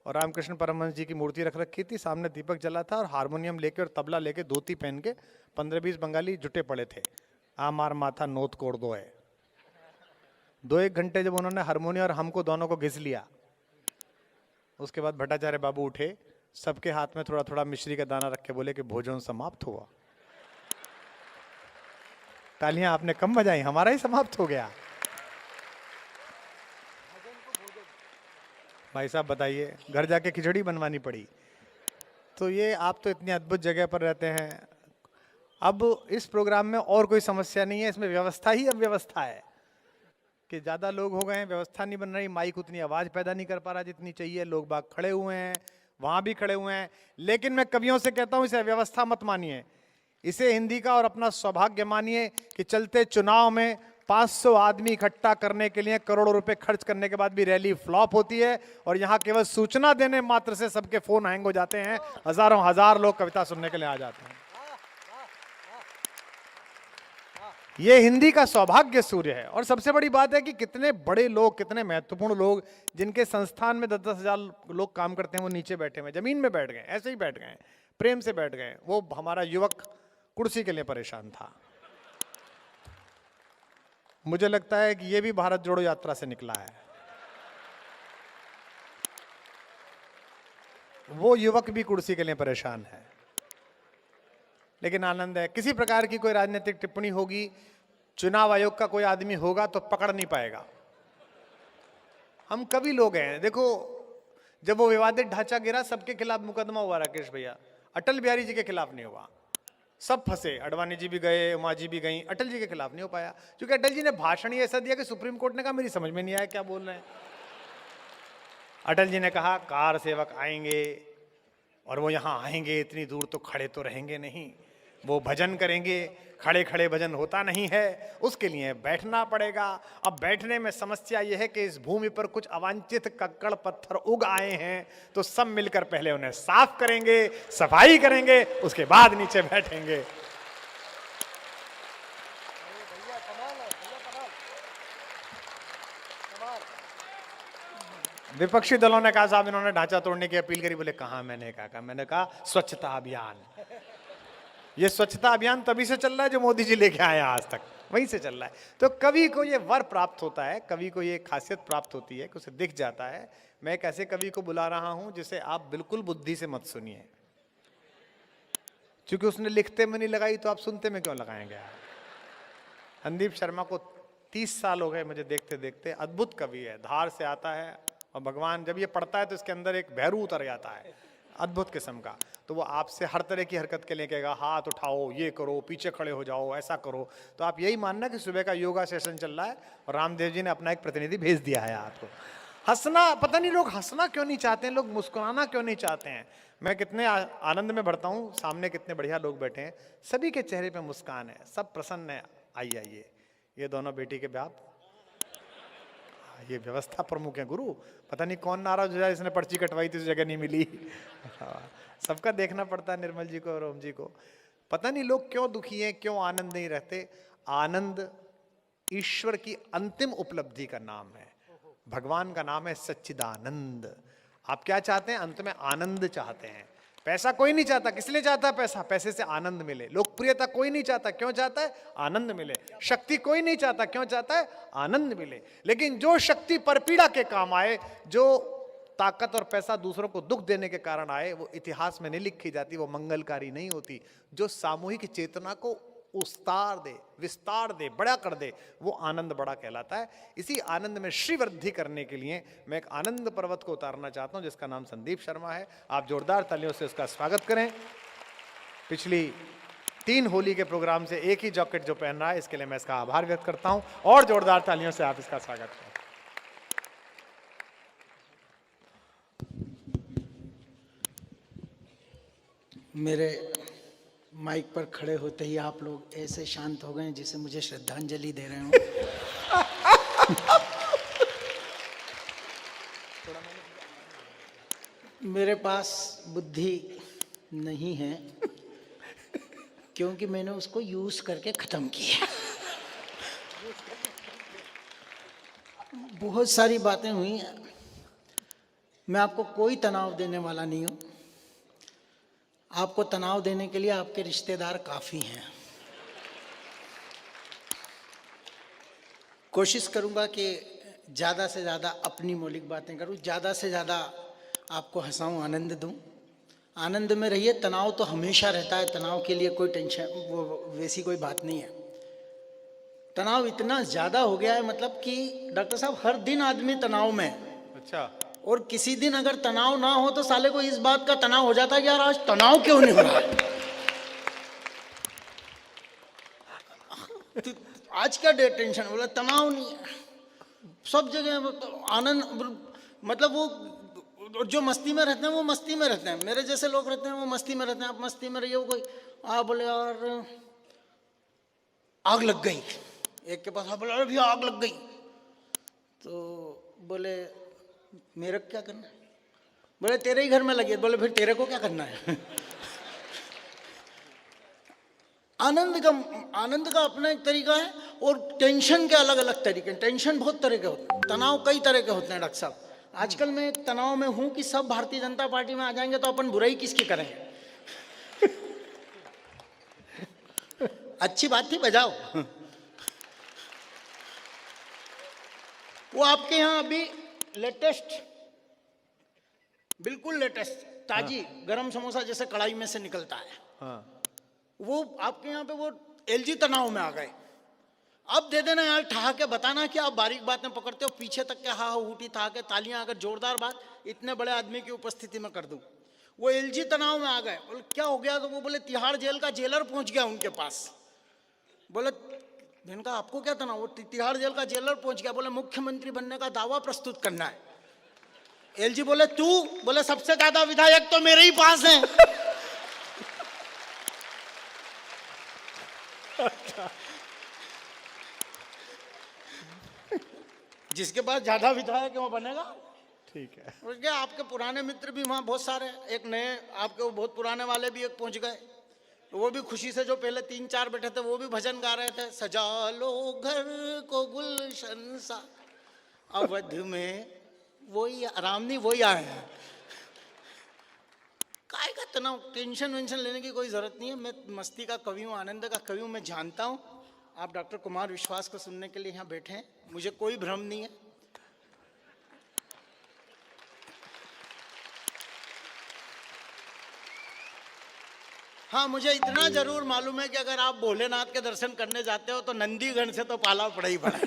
और रामकृष्ण परमहंस जी की मूर्ति रख रखी थी, सामने दीपक जला था और हारमोनियम लेके और तबला लेके धोती पहन के 15-20 बंगाली जुटे पड़े थे। आ मार माथा नोत कोड़ दो है। 2-1 घंटे जब उन्होंने हारमोनियम और हमको दोनों को घिस लिया, उसके बाद भट्टाचार्य बाबू उठे, सबके हाथ में थोड़ा थोड़ा मिश्री का दाना रख के बोले कि भोजन समाप्त हुआ। तालियां आपने कम बजाई, हमारा ही समाप्त हो गया। भाई साहब बताइए, घर जाके खिचड़ी बनवानी पड़ी। तो ये आप तो इतनी अद्भुत जगह पर रहते हैं। अब इस प्रोग्राम में और कोई समस्या नहीं है, इसमें व्यवस्था ही अव्यवस्था है कि ज़्यादा लोग हो गए हैं, व्यवस्था नहीं बन रही, माइक उतनी आवाज़ पैदा नहीं कर पा रहा जितनी चाहिए, लोग बाग खड़े हुए हैं, वहाँ भी खड़े हुए हैं। लेकिन मैं कवियों से कहता हूँ, इसे अव्यवस्था मत मानिए, इसे हिंदी का और अपना सौभाग्य मानिए कि चलते चुनाव में 500 आदमी इकट्ठा करने के लिए करोड़ों रुपए खर्च करने के बाद भी रैली फ्लॉप होती है और यहाँ केवल सूचना देने मात्र से सबके फोन हैंग हो जाते हैं, हजारों हजार लोग कविता सुनने के लिए आ जाते हैं। ये हिंदी का सौभाग्य सूर्य है। और सबसे बड़ी बात है कि कितने बड़े लोग, कितने महत्वपूर्ण लोग जिनके संस्थान में 10-10 हजार लोग काम करते हैं, वो नीचे बैठे हुए, जमीन में बैठ गए, ऐसे ही बैठ गए, प्रेम से बैठ गए। वो हमारा युवक कुर्सी के लिए परेशान था। मुझे लगता है कि ये भी भारत जोड़ो यात्रा से निकला है। वो युवक भी कुर्सी के लिए परेशान है। लेकिन आनंद है, किसी प्रकार की कोई राजनीतिक टिप्पणी होगी, चुनाव आयोग का कोई आदमी होगा तो पकड़ नहीं पाएगा। हम कभी लोग हैं, देखो जब वो विवादित ढांचा गिरा, सबके खिलाफ मुकदमा हुआ राकेश भैया, अटल बिहारी जी के खिलाफ नहीं हुआ। सब फंसे, अडवाणी जी भी गए, उमा जी भी गई, अटल जी के खिलाफ नहीं हो पाया, क्योंकि अटल जी ने भाषण ही ऐसा दिया कि सुप्रीम कोर्ट ने कहा मेरी समझ में नहीं आया क्या बोल रहे हैं। अटल जी ने कहा कार सेवक आएंगे और वो यहाँ आएंगे, इतनी दूर तो खड़े तो रहेंगे नहीं, वो भजन करेंगे, खड़े खड़े भजन होता नहीं है, उसके लिए बैठना पड़ेगा। अब बैठने में समस्या यह है कि इस भूमि पर कुछ अवांछित कक्कड़ पत्थर उग आए हैं, तो सब मिलकर पहले उन्हें साफ करेंगे, सफाई करेंगे, उसके बाद नीचे बैठेंगे। विपक्षी दलों ने कहा साहब इन्होंने ढांचा तोड़ने की अपील करी। बोले कहा मैंने कहा, मैंने कहा स्वच्छता अभियान। ये स्वच्छता अभियान तभी से चल रहा है जो मोदी जी लेके आए आज तक, वहीं से चल रहा है। तो कवि को ये वर प्राप्त होता है, कवि को ये खासियत प्राप्त होती है कि उसे दिख जाता है। मैं एक ऐसे कवि को बुला रहा हूं जिसे आप बिल्कुल बुद्धि से मत सुनिए, क्योंकि उसने लिखते में नहीं लगाई तो आप सुनते में क्यों लगाएंगे। संदीप शर्मा को 30 साल हो गए मुझे देखते देखते। अद्भुत कवि है, धार से आता है और भगवान जब ये पढ़ता है तो इसके अंदर एक भैरू उतर जाता है, अद्भुत किस्म का। तो वो आपसे हर तरह की हरकत के लिए कहेगा, हाथ उठाओ, ये करो, पीछे खड़े हो जाओ, ऐसा करो। तो आप यही मानना कि सुबह का योगा सेशन चल रहा है और रामदेव जी ने अपना एक प्रतिनिधि भेज दिया है आपको। हंसना, पता नहीं लोग हंसना क्यों नहीं चाहते हैं, लोग मुस्कुराना क्यों नहीं चाहते हैं। मैं कितने आनंद में बढ़ता हूँ, सामने कितने बढ़िया लोग बैठे हैं, सभी के चेहरे पे मुस्कान है, सब प्रसन्न है। आइए आइए, ये दोनों बेटी के बाप, ये व्यवस्था प्रमुख है गुरु। पता नहीं कौन नाराज हो जाए, इसने पर्ची कटवाई थी, जगह नहीं मिली। सबका देखना पड़ता है, निर्मल जी को और ओम जी को। पता नहीं लोग क्यों दुखी हैं, क्यों आनंद नहीं रहते। आनंद ईश्वर की अंतिम उपलब्धि का नाम है, भगवान का नाम है सच्चिदानंद। आप क्या चाहते हैं? अंत में आनंद चाहते हैं। पैसा कोई नहीं चाहता, किस लिए चाहता है पैसा? पैसे से आनंद मिले। लोकप्रियता कोई नहीं चाहता, क्यों चाहता है? आनंद मिले। शक्ति कोई नहीं चाहता, क्यों चाहता है? आनंद मिले। लेकिन जो शक्ति परपीड़ा के काम आए, जो ताकत और पैसा दूसरों को दुख देने के कारण आए, वो इतिहास में नहीं लिखी जाती, वो मंगलकारी नहीं होती। जो सामूहिक चेतना को उस्तार दे, विस्तार दे, बड़ा कर दे, वो आनंद बड़ा कहलाता है। इसी आनंद में श्री वृद्धि करने के लिए मैं एक आनंद पर्वत को उतारना चाहता हूं, जिसका नाम संदीप शर्मा है। आप जोरदार तालियों से उसका स्वागत करें। पिछली 3 होली के प्रोग्राम से एक ही जैकेट जो पहन रहा है, इसके लिए मैं इसका आभार व्यक्त करता हूं, और जोरदार तालियों से आप इसका स्वागत करें। मेरे माइक पर खड़े होते ही आप लोग ऐसे शांत हो गए जिसे मुझे श्रद्धांजलि दे रहे हो। मेरे पास बुद्धि नहीं है, क्योंकि मैंने उसको यूज करके खत्म किया। बहुत सारी बातें हुई हैं। मैं आपको कोई तनाव देने वाला नहीं हूं। आपको तनाव देने के लिए आपके रिश्तेदार काफी हैं। कोशिश करूंगा कि ज़्यादा से ज़्यादा अपनी मौलिक बातें करूं, ज़्यादा से ज़्यादा आपको हंसाऊं, आनंद दूं। आनंद में रहिए। तनाव तो हमेशा रहता है, तनाव के लिए कोई टेंशन वो वैसी कोई बात नहीं है। तनाव इतना ज़्यादा हो गया है, मतलब कि डॉक्टर साहब हर दिन आदमी तनाव में है। अच्छा। और किसी दिन अगर तनाव ना हो तो साले को इस बात का तनाव हो जाता है कि यार आज तनाव क्यों नहीं हो रहा है। तो आज क्या डे टेंशन, बोला तनाव नहीं है। सब जगह आनंद, मतलब वो जो मस्ती में रहते हैं वो मस्ती में रहते हैं। मेरे जैसे लोग रहते हैं वो मस्ती में रहते हैं। आप मस्ती में रहिए, वो कोई बोले यार आग लग गई, एक के पास बोले अरे भैया आग लग गई, तो बोले मेरे को क्या करना है? बोले तेरे ही घर में लगी है। बोले फिर तेरे को क्या करना है? आनंद का अपना एक तरीका है और टेंशन के अलग अलग तरीके। टेंशन बहुत तरह के होते हैं, तनाव कई तरह के होते हैं डॉक्टर साहब। आजकल मैं एक तनाव में हूं कि सब भारतीय जनता पार्टी में आ जाएंगे तो अपन बुराई किसकी करेंगे। अच्छी बात थी, बजाओ। वो आपके यहाँ अभी लेटेस्ट, बिल्कुल लेटेस्ट ताजी गरम समोसा जैसे कढ़ाई में से निकलता है, हाँ। वो आपके यहाँ पे वो एलजी तनाव में आ गए। अब दे देना यार, ठहा के बताना कि आप बारीक बातें पकड़ते हो, पीछे तक के हाँ ऊटी ठहा के तालियां अगर जोरदार बात इतने बड़े आदमी की उपस्थिति में कर दूं। वो एलजी तनाव में आ गए। बोले क्या हो गया? तो वो बोले तिहाड़ जेल का जेलर पहुंच गया उनके पास। बोले इनका आपको क्या तनाव? वो तिहाड़ जेल का जेलर पहुंच गया। बोले मुख्यमंत्री बनने का दावा प्रस्तुत करना है। एलजी बोले तू? बोले सबसे ज्यादा विधायक तो मेरे ही पास हैं। जिसके पास ज्यादा विधायक है वो बनेगा। ठीक है। उसके आपके पुराने मित्र भी वहां बहुत सारे, एक नए आपके वो बहुत पुराने वाले भी एक पहुंच गए। वो भी खुशी से, जो पहले 3-4 बैठे थे वो भी भजन गा रहे थे, सजा लो घर को गुलशन सा। अवध में वही आराम नहीं, वही आए हैं। काय का तनाव, टेंशन वेंशन लेने की कोई जरूरत नहीं है। मैं मस्ती का कवि हूँ, आनंद का कवि हूँ, मैं जानता हूँ। आप डॉक्टर कुमार विश्वास को सुनने के लिए यहाँ बैठे हैं, मुझे कोई भ्रम नहीं है। हाँ, मुझे इतना जरूर मालूम है कि अगर आप भोलेनाथ के दर्शन करने जाते हो तो नंदीगण से तो पाला पड़ा ही पड़ा।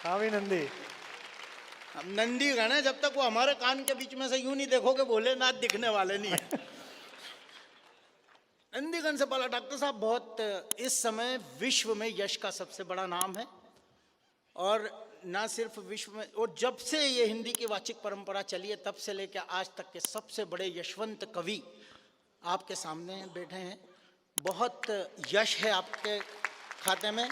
हाँ भी नंदी, हम नंदीगण है, जब तक वो हमारे कान के बीच में से यूं नहीं देखोगे भोलेनाथ दिखने वाले नहीं है। नंदीगण से पाला। डॉक्टर साहब बहुत इस समय विश्व में यश का सबसे बड़ा नाम है, और ना सिर्फ विश्व में, और जब से ये हिंदी की वाचिक परंपरा चली है तब से लेकर आज तक के सबसे बड़े यशवंत कवि आपके सामने बैठे हैं। बहुत यश है आपके खाते में।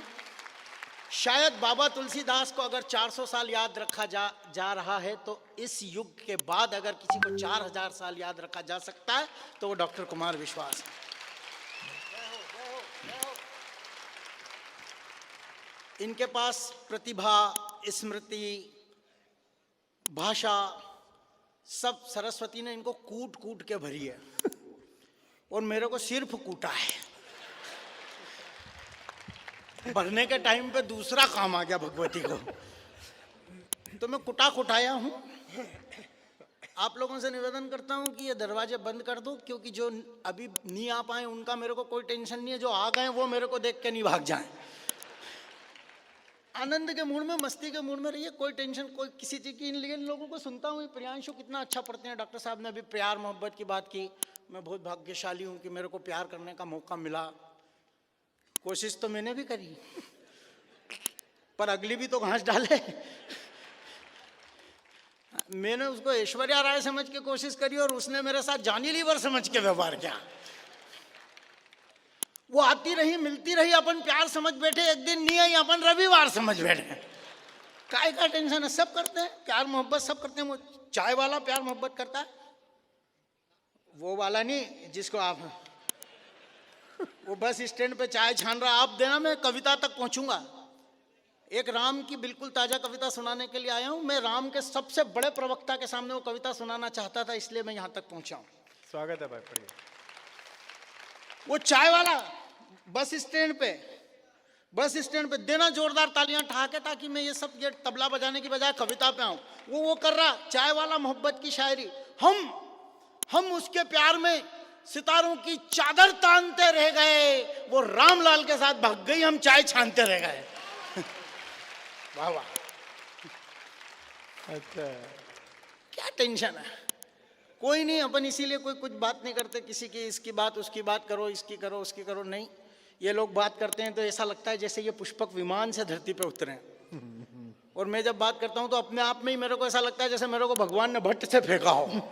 शायद बाबा तुलसीदास को अगर 400 साल याद रखा जा रहा है तो इस युग के बाद अगर किसी को 4000 साल याद रखा जा सकता है तो वो डॉक्टर कुमार विश्वास है। इनके पास प्रतिभा, स्मृति, भाषा सब सरस्वती ने इनको कूट कूट के भरी है, और मेरे को सिर्फ कूटा है। भरने के टाइम पे दूसरा काम आ गया भगवती को, तो मैं कुटा कुटाया हूं। आप लोगों से निवेदन करता हूं कि ये दरवाजे बंद कर दो, क्योंकि जो अभी नहीं आ पाए उनका मेरे को कोई टेंशन नहीं है, जो आ गए वो मेरे को देख के नहीं भाग जाएं। आनंद के मूड में, मस्ती के मूड में रहिए, कोई टेंशन कोई किसी चीज की। इन लोगों को सुनता हूँ, प्रियांशु कितना अच्छा पढ़ते हैं। डॉक्टर साहब ने अभी प्यार मोहब्बत की बात की। मैं बहुत भाग्यशाली हूँ कि मेरे को प्यार करने का मौका मिला। कोशिश तो मैंने भी करी, पर अगली भी तो घास डाले। मैंने उसको ऐश्वर्या राय समझ के कोशिश करी और उसने मेरे साथ जॉनी लीवर समझ के व्यवहार किया। वो आती रही, मिलती रही, अपन प्यार समझ बैठे, एक दिन नहीं आई, अपन रविवार समझ बैठे। काय का टेंशन है? सब करते हैं प्यार मोहब्बत, सब करते हैं। वो चाय वाला प्यार मोहब्बत करता है, वो वाला नहीं जिसको आप, वो बस स्टैंड पे चाय छान रहा, आप देना, मैं कविता तक पहुंचूंगा। एक राम की बिल्कुल ताजा कविता सुनाने के लिए आया हूं। मैं राम के सबसे बड़े प्रवक्ता के सामने वो कविता सुनाना चाहता था, इसलिए मैं यहां तक पहुंचा हूं। स्वागत है भाई, पढ़िए। वो चाय वाला बस स्टैंड पे देना जोरदार तालियां ठहाके, ताकि मैं ये तबला बजाने की बजाय कविता पे आऊं। वो कर रहा, चाय वाला मोहब्बत की शायरी। हम उसके प्यार में सितारों की चादर तानते रह गए, वो रामलाल के साथ भाग गई, हम चाय छानते रह गए। वाह वाह, अच्छा, क्या टेंशन है। कोई नहीं, अपन इसीलिए कोई कुछ बात नहीं करते किसी की, इसकी बात उसकी बात करो, इसकी करो उसकी करो, नहीं। ये लोग बात करते हैं तो ऐसा लगता है जैसे ये पुष्पक विमान से धरती पे उतरे हैं। और मैं जब बात करता हूं तो अपने आप में ही मेरे को ऐसा लगता है जैसे मेरे को भगवान ने भट्ट से फेंका हो।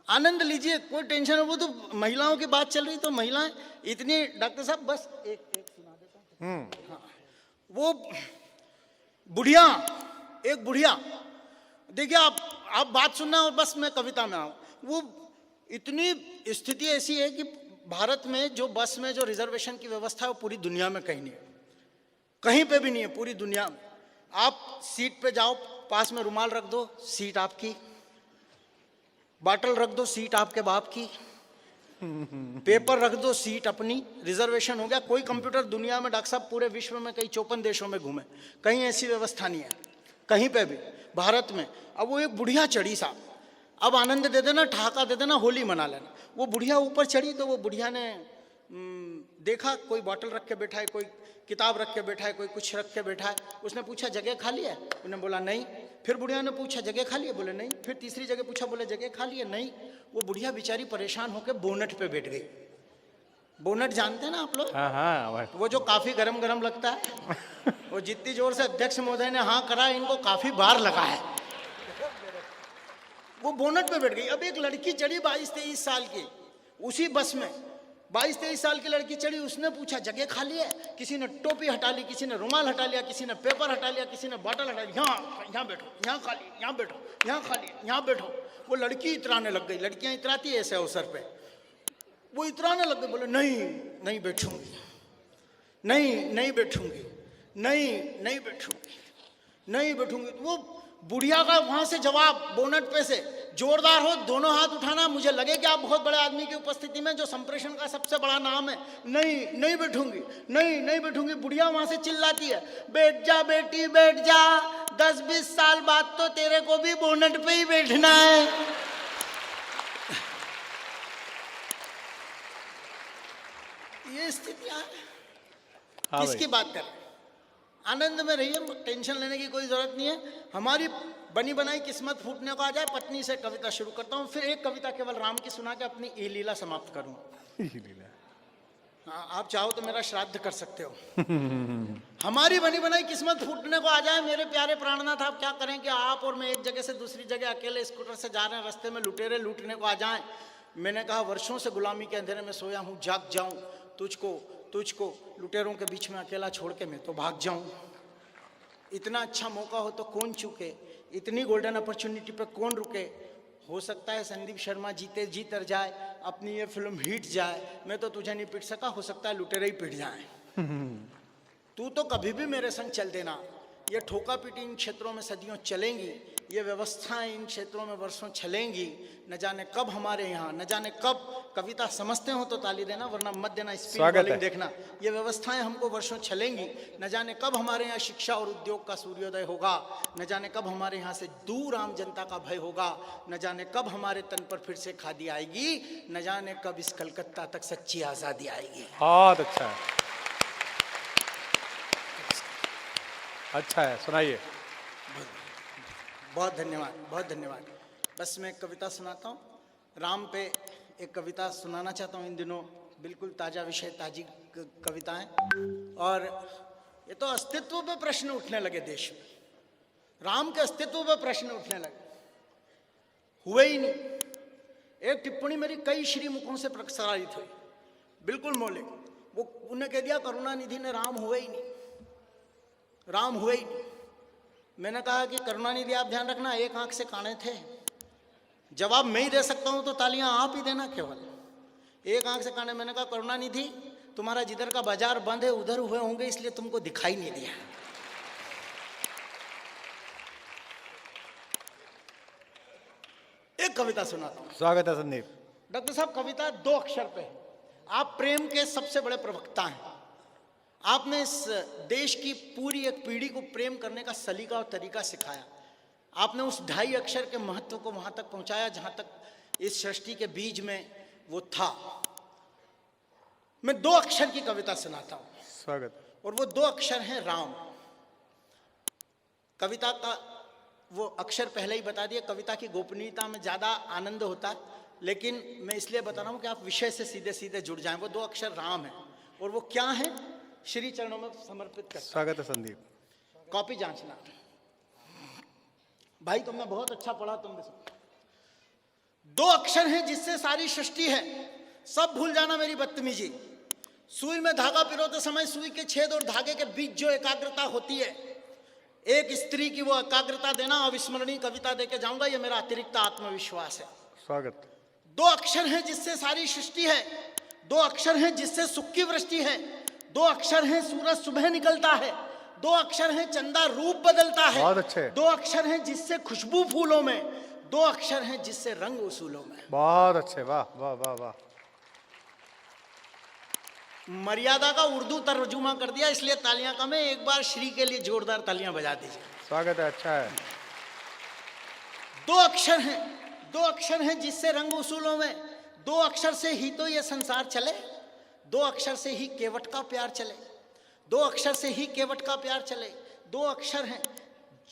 आनंद लीजिए, कोई टेंशन है। वो तो महिलाओं की बात चल रही, तो महिलाएं इतनी, डॉक्टर साहब बस एक सुना देता हूं। हाँ, वो बुढ़िया, एक बुढ़िया, देखिए आप बात सुनना और बस मैं कविता में आऊं। वो इतनी स्थिति ऐसी है कि भारत में जो बस में जो रिजर्वेशन की व्यवस्था है वो पूरी दुनिया में कहीं नहीं है, कहीं पे भी नहीं है पूरी दुनिया में। आप सीट पे जाओ, पास में रुमाल रख दो, सीट आपकी, बॉटल रख दो, सीट आपके बाप की, पेपर रख दो, सीट अपनी, रिजर्वेशन हो गया। कोई कंप्यूटर दुनिया में, डॉक्टर साहब पूरे विश्व में कई 54 देशों में घूमे, कहीं ऐसी व्यवस्था नहीं है कहीं पे भी, भारत में। अब वो एक बुढ़िया चढ़ी साहब, अब आनंद दे देना, ठहाका दे देना, होली मना लेना। वो बुढ़िया ऊपर चढ़ी तो वो बुढ़िया ने देखा कोई बॉटल रख के बैठा है, कोई किताब रख के बैठा है, कोई कुछ रख के बैठा है। उसने पूछा जगह खाली है? उन्होंने बोला नहीं। फिर बुढ़िया ने पूछा जगह खाली है? बोले नहीं। फिर तीसरी जगह पूछा, बोले जगह खाली है? नहीं। वो बुढ़िया बेचारी परेशान होकर बोनट पे बैठ गई। बोनट जानते हैं ना आप लोग? हाँ हाँ, वो जो काफी गरम गरम लगता है, वो जितनी जोर से अध्यक्ष महोदय ने हाँ करा, इनको काफी बार लगा है। वो बोनट पे बैठ गई। अब एक लड़की चढ़ी 22-23 साल की, उसी बस में 22-23 साल की लड़की चढ़ी। उसने पूछा जगह खाली है? किसी ने टोपी हटा ली, किसी ने रुमाल हटा लिया, किसी ने पेपर हटा लिया, किसी ने बॉटल हटा लिया। यहाँ बैठो, यहाँ खाली, यहाँ बैठो, यहाँ खाली, यहाँ बैठो। वो लड़की इतराने लग गई। लड़कियां इतराती है ऐसे अवसर पे, वो इतराने लग गई। बोले नहीं, नहीं बैठूंगी, नहीं, नहीं बैठूंगी, नहीं, नहीं बैठूंगी, नहीं बैठूंगी। वो बुढ़िया का वहां से जवाब बोनट पे से जोरदार हो, दोनों हाथ उठाना, मुझे लगे कि आप बहुत बड़े आदमी की उपस्थिति में, जो संप्रेषण का सबसे बड़ा नाम है, नहीं, नहीं बैठूंगी, नहीं, नहीं बैठूंगी। बुढ़िया वहां से चिल्लाती है, बैठ जा बेटी, बैठ जा, 10-20 साल बाद तो तेरे को भी बोनट पे ही बैठना है। ये स्थितियां, किसकी बात कर? आनंद में रहिए, टेंशन लेने की कोई जरूरत नहीं है। हमारी बनी बनाई किस्मत फूटने को आ जाए। पत्नी से कविता शुरू करता हूँ, फिर एक कविता केवल राम की सुना के अपनी ई लीला समाप्त करूंगा। हाँ, आप चाहो तो मेरा श्राद्ध कर सकते हो। हमारी बनी बनाई किस्मत फूटने को आ जाए। मेरे प्यारे प्राणनाथ, आप क्या करें कि आप और मैं एक जगह से दूसरी जगह अकेले स्कूटर से जा रहे हैं, रास्ते में लुटेरे लूटने को आ जाएं। मैंने कहा वर्षों से गुलामी के अंधेरे में सोया हूँ, जाग जाऊं, तुझको लुटेरों के बीच में अकेला छोड़ के मैं तो भाग जाऊं। इतना अच्छा मौका हो तो कौन चूके, इतनी गोल्डन अपॉर्चुनिटी पे कौन रुके। हो सकता है संदीप शर्मा जीते जी तर जाए, अपनी ये फिल्म हिट जाए, मैं तो तुझे नहीं पीट सका, हो सकता है लुटेरे ही पीट जाए। तू तो कभी भी मेरे संग चल देना। ये ठोका पीटी इन क्षेत्रों में सदियों चलेंगी, ये व्यवस्थाएं इन क्षेत्रों में वर्षों चलेंगी। न जाने कब हमारे यहाँ, न जाने कब, कविता समझते हो तो ताली देना, वरना मत देना, स्पीड बॉलिंग देखना। ये व्यवस्थाएं हमको वर्षों चलेंगी। न जाने कब हमारे यहाँ शिक्षा और उद्योग का सूर्योदय होगा, न जाने कब हमारे यहाँ से दूर आम जनता का भय होगा, न जाने कब हमारे तन पर फिर से खादी आएगी, न जाने कब इस कलकत्ता तक सच्ची आजादी आएगी। बहुत अच्छा है, अच्छा है, सुनाइए। बहुत धन्यवाद, बहुत धन्यवाद। बस मैं एक कविता सुनाता हूँ। राम पे एक कविता सुनाना चाहता हूँ। इन दिनों बिल्कुल ताज़ा विषय, ताजी कविताएं। और ये तो अस्तित्व पे प्रश्न उठने लगे देश में, राम के अस्तित्व पे प्रश्न उठने लगे, हुए ही नहीं। एक टिप्पणी मेरी कई श्रीमुखों से प्रसारित हुई, बिल्कुल मौलिक। वो उन्हें कह दिया करुणानिधि ने राम हुए ही नहीं, राम हुए ही नहीं। मैंने कहा कि करुणानिधि आप ध्यान रखना, एक आंख से काने थे। जवाब मैं ही दे सकता हूं तो तालियां आप ही देना केवल। एक आंख से काने, मैंने कहा करुणानिधि तुम्हारा जिधर का बाजार बंद है उधर हुए होंगे इसलिए तुमको दिखाई नहीं दिया। एक कविता सुनाता हूं। स्वागत है संदीप। डॉक्टर साहब कविता 2 अक्षर पे है। आप प्रेम के सबसे बड़े प्रवक्ता हैं। आपने इस देश की पूरी एक पीढ़ी को प्रेम करने का सलीका और तरीका सिखाया। आपने उस 2.5 अक्षर के महत्व को वहां तक पहुंचाया जहां तक इस सृष्टि के बीज में वो था। मैं 2 अक्षर की कविता सुनाता हूं स्वागत। और वो 2 अक्षर हैं राम। कविता का वो अक्षर पहले ही बता दिया। कविता की गोपनीयता में ज्यादा आनंद होता है, लेकिन मैं इसलिए बता रहा हूं कि आप विषय से सीधे सीधे जुड़ जाएं। वो 2 अक्षर राम है और वो क्या है श्री चरणों में समर्पित करता। स्वागत है संदीप। कॉपी जांचना भाई, तुमने बहुत अच्छा पढ़ा। तुम भी 2 अक्षर हैं जिससे सारी सृष्टि है। सब भूल जाना मेरी बदतमीजी। सुई में धागा पिरोते समय सुई के छेद और धागे के बीच जो एकाग्रता होती है, एक स्त्री की वो एकाग्रता देना अविस्मरणीय कविता देके जाऊंगा। ये मेरा अतिरिक्त आत्मविश्वास है। स्वागत। 2 अक्षर हैं जिससे सारी सृष्टि है। 2 अक्षर हैं जिससे सुख की वृष्टि है। 2 अक्षर हैं सूरज सुबह निकलता है। 2 अक्षर हैं चंदा रूप बदलता है। बहुत अच्छे। 2 अक्षर हैं जिससे खुशबू फूलों में। 2 अक्षर हैं जिससे रंग उसूलों में। बहुत अच्छे। वाह वाह वाह वाह। मर्यादा का उर्दू तर्जुमा कर दिया, इसलिए तालियां कम है। एक बार श्री के लिए जोरदार तालियां बजा दीजिए। स्वागत है। अच्छा है। 2 अक्षर हैं। 2 अक्षर हैं जिससे रंग उसूलों में। 2 अक्षर से ही तो ये संसार चले। 2 अक्षर से ही केवट का प्यार चले। 2 अक्षर से ही केवट का प्यार चले। 2 अक्षर हैं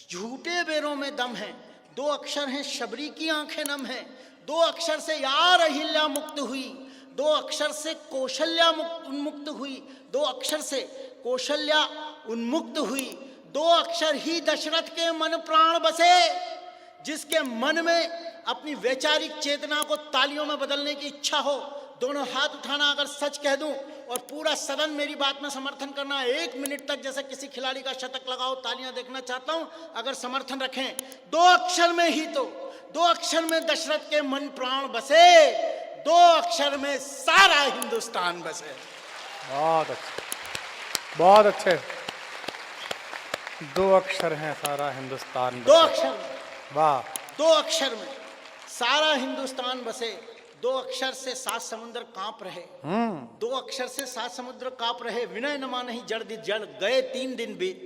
झूठे बेरों में दम है। 2 अक्षर हैं शबरी की आंखें नम है। 2 अक्षर से यार अहिल्या मुक्त हुई। 2 अक्षर से कौशल्या उन्मुक्त हुई। 2 अक्षर से कौशल्या उन्मुक्त हुई। 2 अक्षर ही दशरथ के मन प्राण बसे। जिसके मन में अपनी वैचारिक चेतना को तालियों में बदलने की इच्छा हो, दोनों हाथ उठाना। अगर सच कह दूं और पूरा सदन मेरी बात में समर्थन करना, 1 मिनट तक जैसे किसी खिलाड़ी का शतक लगाओ, तालियां देखना चाहता हूं। अगर समर्थन रखें, 2 अक्षर में ही तो 2 अक्षर में दशरथ के मन प्राण बसे। 2 अक्षर में सारा हिंदुस्तान बसे। बहुत अच्छे। बहुत अच्छे। 2 अक्षर हैं सारा हिंदुस्तान। 2 अक्षर में। वाह। 2 अक्षर में सारा हिंदुस्तान बसे। 2 अक्षर से 7 समुद्र कांप रहे। 2 अक्षर से 7 समुद्र कांप रहे। विनय न मानहि जड़ जड़ गए 3 दिन बीत।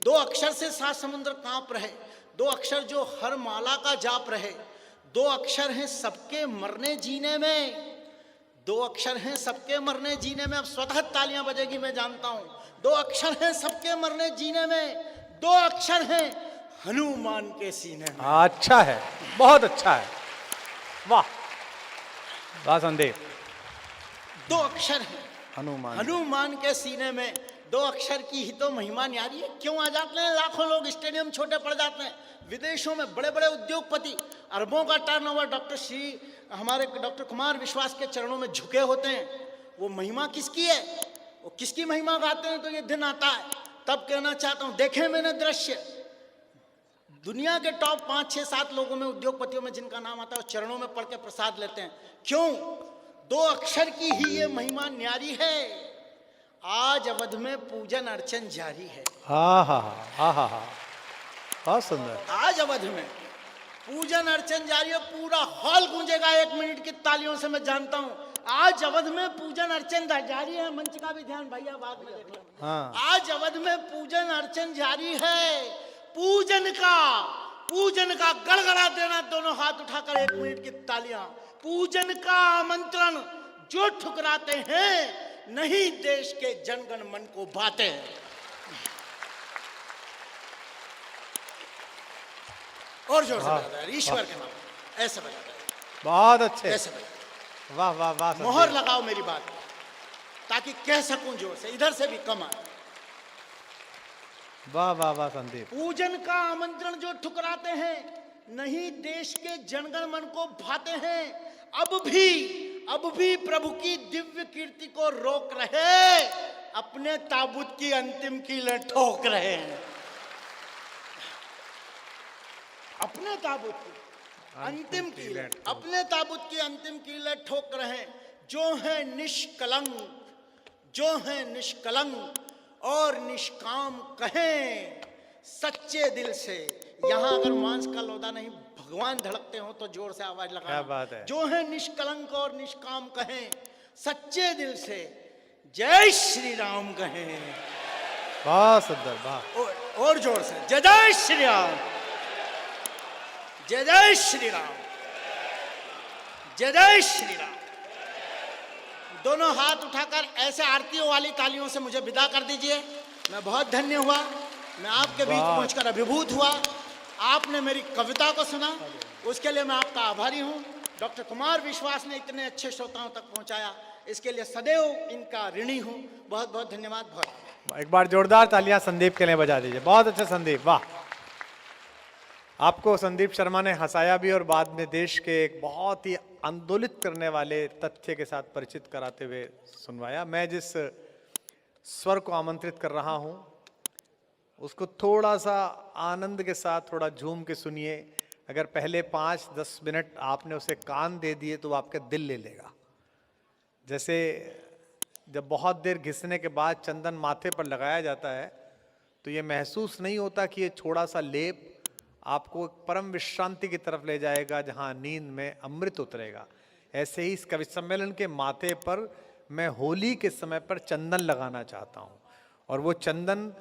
2 अक्षर से 7 समुद्र कांप रहे। 2 अक्षर जो हर माला का जाप रहे। 2 अक्षर हैं सबके मरने जीने में। 2 अक्षर हैं सबके मरने जीने में। अब स्वतः तालियां बजेगी, मैं जानता हूं। 2 अक्षर हैं सबके मरने जीने में। 2 अक्षर हैं हनुमान के सीने में। अच्छा है। बहुत अच्छा है। वाह वाह संदीप। 2 अक्षर हैं हनुमान। हनुमान के सीने में। 2 अक्षर की ही तो महिमा न्यारी है। क्यों आ जाते हैं लाखों लोग, स्टेडियम छोटे पड़ जाते हैं। विदेशों में बड़े बड़े उद्योगपति, अरबों का टर्नओवर हमारे डॉक्टर कुमार विश्वास के चरणों में झुके होते हैं। वो महिमा किसकी है? वो किसकी महिमा गाते हैं तो ये दिन आता है। तब कहना चाहता हूं, देखे मैंने दृश्य, दुनिया के टॉप 5, 6, 7 लोगों में, उद्योगपतियों में जिनका नाम आता है, चरणों में पढ़ के प्रसाद लेते हैं। क्यों? 2 अक्षर की ही ये महिमा न्यारी है। आज अवध में पूजन अर्चन जारी है। हाँ हाँ हाँ हाँ हाँ। बहुत सुंदर। आज अवध में पूजन अर्चन जारी है। पूरा हॉल गूंजेगा 1 मिनट की तालियों से, मैं जानता हूं। आज अवध में पूजन अर्चन जारी है। मंच का भी ध्यान भैया बाद में देख लो। हाँ। आज अवध में पूजन अर्चन जारी है। पूजन का गड़गड़ा देना, दोनों हाथ उठाकर 1 मिनट की तालियां। पूजन का आमंत्रण जो ठुकराते हैं, नहीं देश के जनगण मन को भाते हैं। और जोर से बजाता है, ईश्वर के नाम ऐसे बजाता है। बहुत अच्छे। ऐसे बजाता वाह वाह वाह। है। मोहर लगाओ मेरी बात ताकि कह सकूं जोर से, इधर से भी कम आए। वाह वाह वाह संदीप। पूजन का आमंत्रण जो ठुकराते हैं, नहीं देश के जनगण मन को भाते हैं। अब भी प्रभु की दिव्य कीर्ति को रोक रहे, अपने ताबूत की अंतिम कीलें ठोक रहे हैं। अपने ताबूत की अंतिम कीलें, अपने ताबूत की अंतिम कीलें ठोक रहे हैं। जो है निष्कलंक, जो है निष्कलंक और निष्काम कहें सच्चे दिल से। यहां अगर मांस का लौदा नहीं भगवान धड़कते हो तो जोर से आवाज लगा। क्या बात है। जो है निष्कलंक और निष्काम कहें सच्चे दिल से, जय श्री राम कहें। बहुत सुंदर, वाह। और जोर से जय जय श्री राम, जय जय श्री राम, जय जय श्री राम। दोनों हाथ उठाकर ऐसे आरतियों वाली तालियों से मुझे विदा कर दीजिए। मैं बहुत धन्य हुआ, मैं आपके बीच पहुंचकर अभिभूत हुआ। आपने मेरी कविता को सुना, उसके लिए मैं आपका आभारी हूं। डॉक्टर कुमार विश्वास ने इतने अच्छे श्रोताओं तक पहुंचाया, इसके लिए सदैव इनका ऋणी हूं। बहुत बहुत धन्यवाद। बहुत एक बार जोरदार तालियां संदीप के लिए बजा दीजिए। बहुत अच्छा संदीप, वाह। आपको संदीप शर्मा ने हंसाया भी और बाद में देश के एक बहुत ही आंदोलित करने वाले तथ्य के साथ परिचित कराते हुए सुनवाया। मैं जिस स्वर को आमंत्रित कर रहा हूं उसको थोड़ा सा आनंद के साथ थोड़ा झूम के सुनिए। अगर पहले 5-10 मिनट आपने उसे कान दे दिए तो वो आपका दिल ले लेगा। जैसे जब बहुत देर घिसने के बाद चंदन माथे पर लगाया जाता है तो ये महसूस नहीं होता कि ये थोड़ा सा लेप आपको एक परम विश्रांति की तरफ ले जाएगा जहां नींद में अमृत उतरेगा। ऐसे ही इस कवि सम्मेलन के माथे पर मैं होली के समय पर चंदन लगाना चाहता हूं। और वो चंदन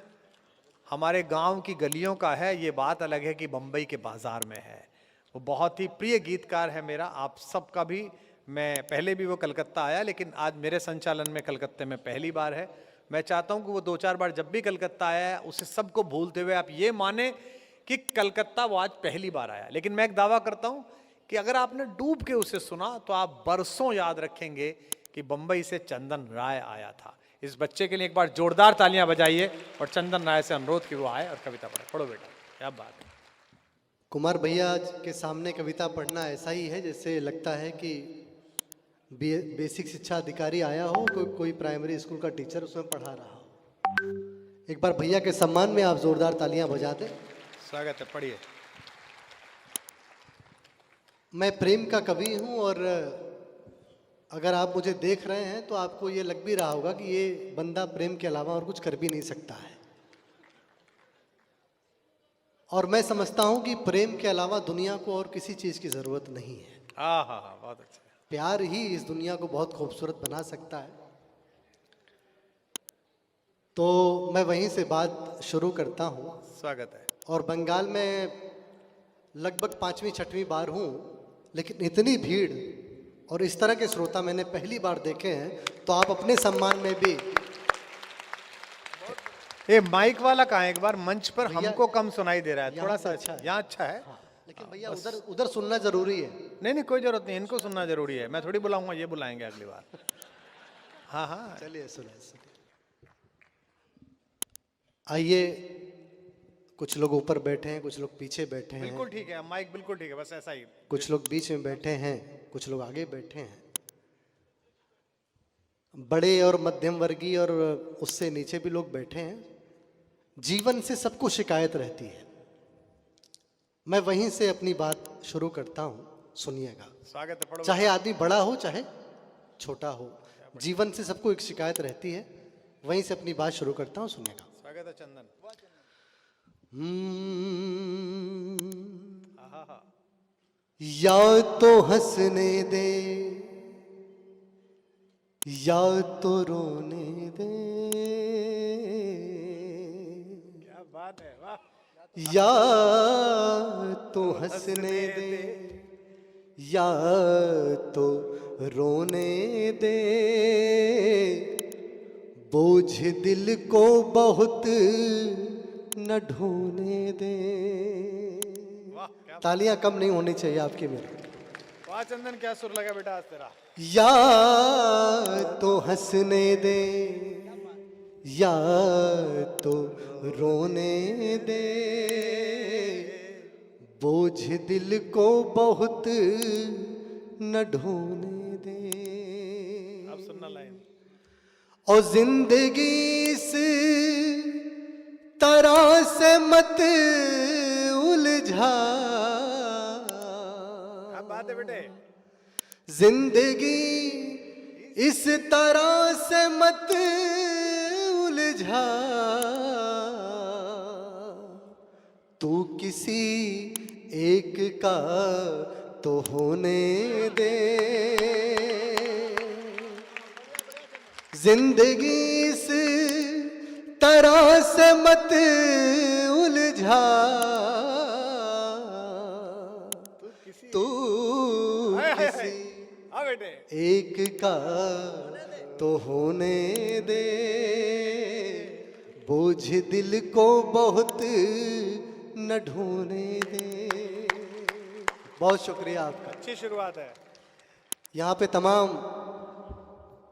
हमारे गांव की गलियों का है, ये बात अलग है कि बम्बई के बाजार में है। वो बहुत ही प्रिय गीतकार है मेरा, आप सबका भी। मैं पहले भी वो कलकत्ता आया, लेकिन आज मेरे संचालन में कलकत्ते में पहली बार है। मैं चाहता हूं कि वो 2-4 बार जब भी कलकत्ता आया है उसे सबको भूलते हुए आप ये माने कि कलकत्ता वो आज पहली बार आया। लेकिन मैं एक दावा करता हूं कि अगर आपने डूब के उसे सुना तो आप बरसों याद रखेंगे कि बंबई से चंदन राय आया था। इस बच्चे के लिए एक बार जोरदार तालियां बजाइए और चंदन राय से अनुरोध कि वो आए और कविता पढ़े। पढ़ो बेटा, क्या बात है। कुमार भैया के सामने कविता पढ़ना ऐसा ही है जैसे लगता है कि बेसिक शिक्षा अधिकारी आया हो, कोई प्राइमरी स्कूल का टीचर उसमें पढ़ा रहा हो। एक बार भैया के सम्मान में आप जोरदार तालियां बजा दें। स्वागत है, पढ़िए। मैं प्रेम का कवि हूं और अगर आप मुझे देख रहे हैं तो आपको ये लग भी रहा होगा कि ये बंदा प्रेम के अलावा और कुछ कर भी नहीं सकता है। और मैं समझता हूं कि प्रेम के अलावा दुनिया को और किसी चीज की जरूरत नहीं है। हाँ, बहुत अच्छा। प्यार ही इस दुनिया को बहुत खूबसूरत बना सकता है। तो मैं वहीं से बात शुरू करता हूं। स्वागत है। और बंगाल में लगभग 5वीं-6वीं बार हूं, लेकिन इतनी भीड़ और इस तरह के श्रोता मैंने पहली बार देखे हैं। तो आप अपने सम्मान में भी ये माइक वाला कहाँ है? एक बार मंच पर भैया, हमको कम सुनाई दे रहा है, थोड़ा सा अच्छा है। यहाँ अच्छा है। हाँ, लेकिन भैया उधर सुनना जरूरी है। नहीं, कोई जरूरत नहीं, इनको सुनना जरूरी है। मैं थोड़ी बुलाऊंगा, ये बुलाएंगे अगली बार। हाँ, चलिए सुनिए। आइए, कुछ लोग ऊपर बैठे हैं, कुछ लोग पीछे बैठे हैं। बिल्कुल ठीक है, माइक बिल्कुल ठीक है, बस ऐसा ही। कुछ लोग बीच में बैठे हैं, कुछ लोग आगे बैठे हैं। बड़े और मध्यम वर्गीय और उससे नीचे भी लोग बैठे हैं। जीवन से सबको शिकायत रहती है। मैं वहीं से अपनी बात शुरू करता हूं, सुनिएगा। स्वागत है, पढ़ो। चाहे आदमी बड़ा हो चाहे छोटा हो, जीवन से सबको एक शिकायत रहती है। वहीं से अपनी बात शुरू करता हूं, सुनिएगा। स्वागत है चंदन। या तो हंसने दे या तो रोने दे, क्या बात है, वाह। या तो हंसने दे या तो रोने दे, बोझ दिल को बहुत न ढोने दे। वाह, क्या तालियां कम नहीं होनी चाहिए आपकी मेरी। वाह चंदन, क्या सुर लगा बेटा आज तेरा। या तो हंसने दे या तो रोने दे, बोझ दिल को बहुत न ढोने दे। अब सुनना लाइन। और जिंदगी इस तरह से मत उलझा, क्या बात है बेटे। जिंदगी इस तरह से मत उलझा, तू किसी एक का तो होने दे। जिंदगी इस तरह से मत उलझा, तू किसी हाँ बेटे, एक का तो होने दे। बोझ दिल को बहुत न ढोने दे। बहुत शुक्रिया आपका। अच्छी शुरुआत है। यहाँ पे तमाम,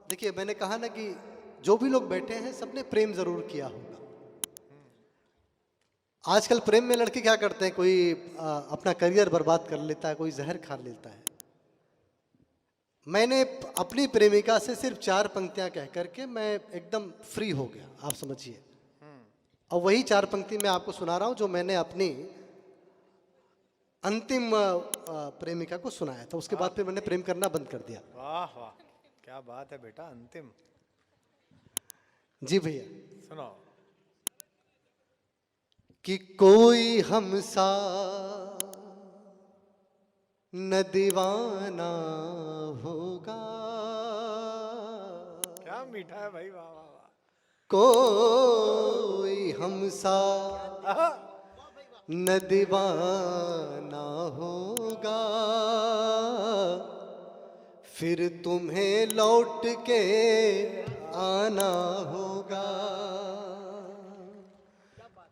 देखिए मैंने कहा ना कि जो भी लोग बैठे हैं सबने प्रेम जरूर किया होगा। आजकल प्रेम में लड़के क्या करते हैं, कोई अपना करियर बर्बाद कर लेता है, कोई जहर खा लेता है। मैंने अपनी प्रेमिका से सिर्फ 4 पंक्तियां कह करके मैं एकदम फ्री हो गया, आप समझिए। और वही 4 पंक्ति मैं आपको सुना रहा हूं जो मैंने अपनी अंतिम प्रेमिका को सुनाया था। उसके बाद फिर मैंने प्रेम करना बंद कर दिया। वाह वाह, क्या बात है बेटा। अंतिम, जी भैया सुनो। कि कोई हमसा न दीवाना होगा। क्या मीठा है भाई, वाह वाह वाह। कोई हमसा आहा, न दीवाना होगा, फिर तुम्हें लौट के आना होगा।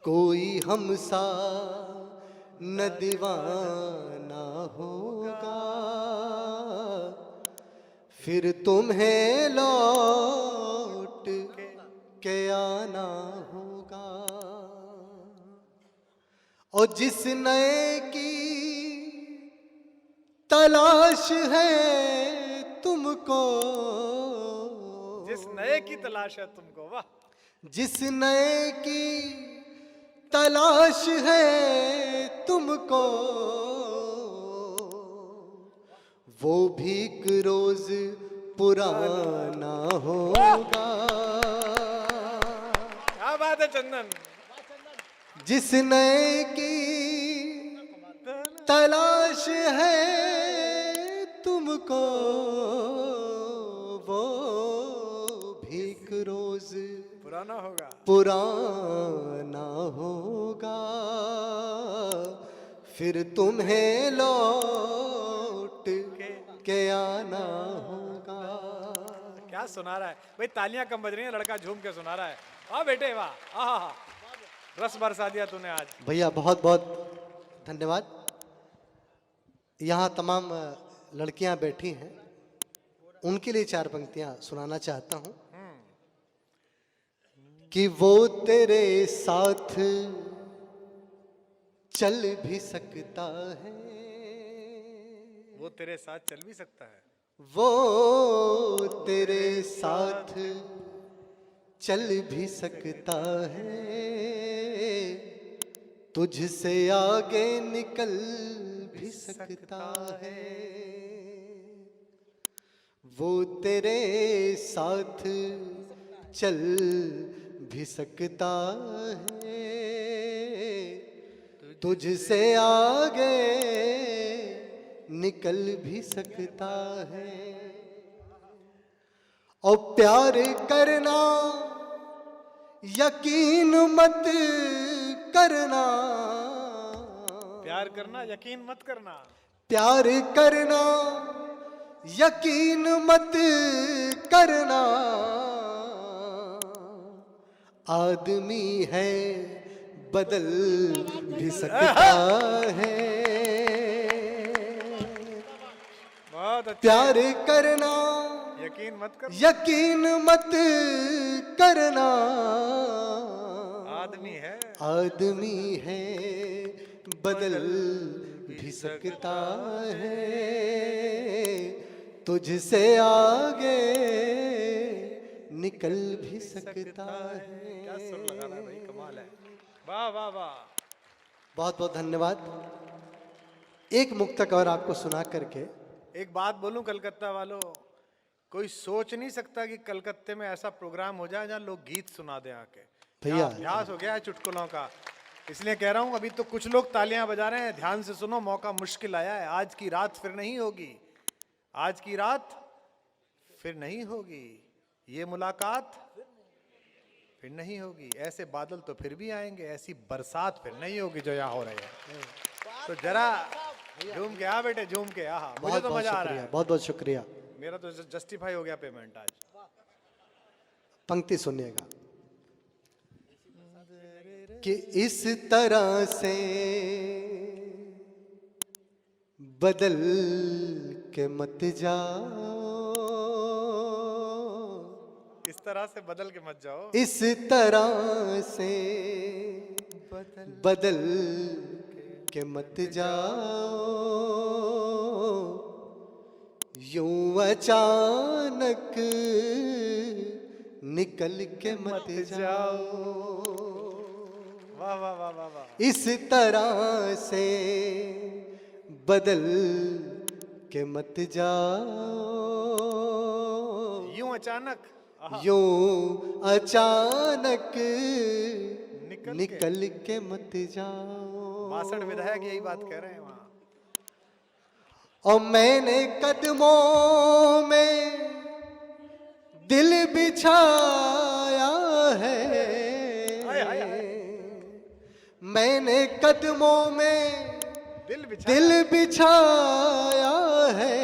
कोई हमसा न दीवाना होगा, फिर तुम्हें लौट के आना होगा। और जिस नए की तलाश है तुमको, जिस नए की तलाश है तुमको, वाह। जिस नए की तलाश है तुमको, वो भी एक रोज पुराना होगा। क्या बात है चंदन। जिस नए की तलाश है तुमको, वो भी एक रोज पुराना होगा। पुराना होगा, फिर तुम्हें लौट के आना होगा। क्या सुना रहा है भाई, तालियां कम बज रही हैं, लड़का झूम के सुना रहा है। वाह बेटे वाह, आहा, रस बरसा दिया तूने आज। भैया बहुत बहुत धन्यवाद। यहाँ तमाम लड़कियां बैठी हैं, उनके लिए 4 पंक्तियां सुनाना चाहता हूं। कि वो तेरे साथ चल भी सकता है, वो तेरे साथ चल भी सकता है। वो तेरे साथ चल भी सकता है, तुझसे आगे निकल भी सकता है। वो तेरे साथ चल भी सकता है, तुझसे आगे निकल भी सकता है। और प्यार करना यकीन मत करना, प्यार करना यकीन मत करना, प्यार करना यकीन मत करना। आदमी है बदल भी सकता है। बहुत अच्छा। प्यार करना यकीन मत कर, यकीन मत करना। आदमी है आदमी है बदल भी सकता है, तुझसे आगे निकल भी सकता है। क्या सुर लगा रहा है भाई, कमाल है। वाह वाह वाह। बहुत बहुत धन्यवाद। एक मुक्तक और आपको सुना करके, एक बात बोलूं कलकत्ता वालों, कोई सोच नहीं सकता कि कलकत्ते में ऐसा प्रोग्राम हो जाए जहां लोग गीत सुना दें आके। भैया। क्या अभ्यास हो गया है चुटकुलों का। इसलिए कह रहा हूं, अभी तो कुछ लोग तालियां बजा रहे हैं, ध्यान से सुनो, मौका मुश्किल आया है। आज की रात फिर नहीं होगी, आज की रात फिर नहीं होगी, ये मुलाकात फिर नहीं होगी। ऐसे बादल तो फिर भी आएंगे, ऐसी बरसात फिर नहीं होगी जो यहाँ हो रही है। तो जरा झूम के आ बेटे, झूम के आ। मुझे बहुत तो बहुत मजा आ रहा शुक्रिया, है, बहुत बहुत शुक्रिया। मेरा तो जस्टिफाई हो गया पेमेंट आज। पंक्ति सुनिएगा कि इस तरह से बदल के मत जाओ, इस तरह से बदल के मत जाओ, इस तरह से बदल के मत जाओ, यूं अचानक निकल के मत जाओ। वाह वाह वाह वाह वाह। इस तरह से बदल के मत जाओ, यूं अचानक यूं अचानक निकल के मत जाओ। मासड़ विधायक यही बात कह रहे हैं वहां। और मैंने कदमों में दिल बिछाया है, हाय, हाय, हाय। मैंने कदमों में दिल दिल बिछाया है,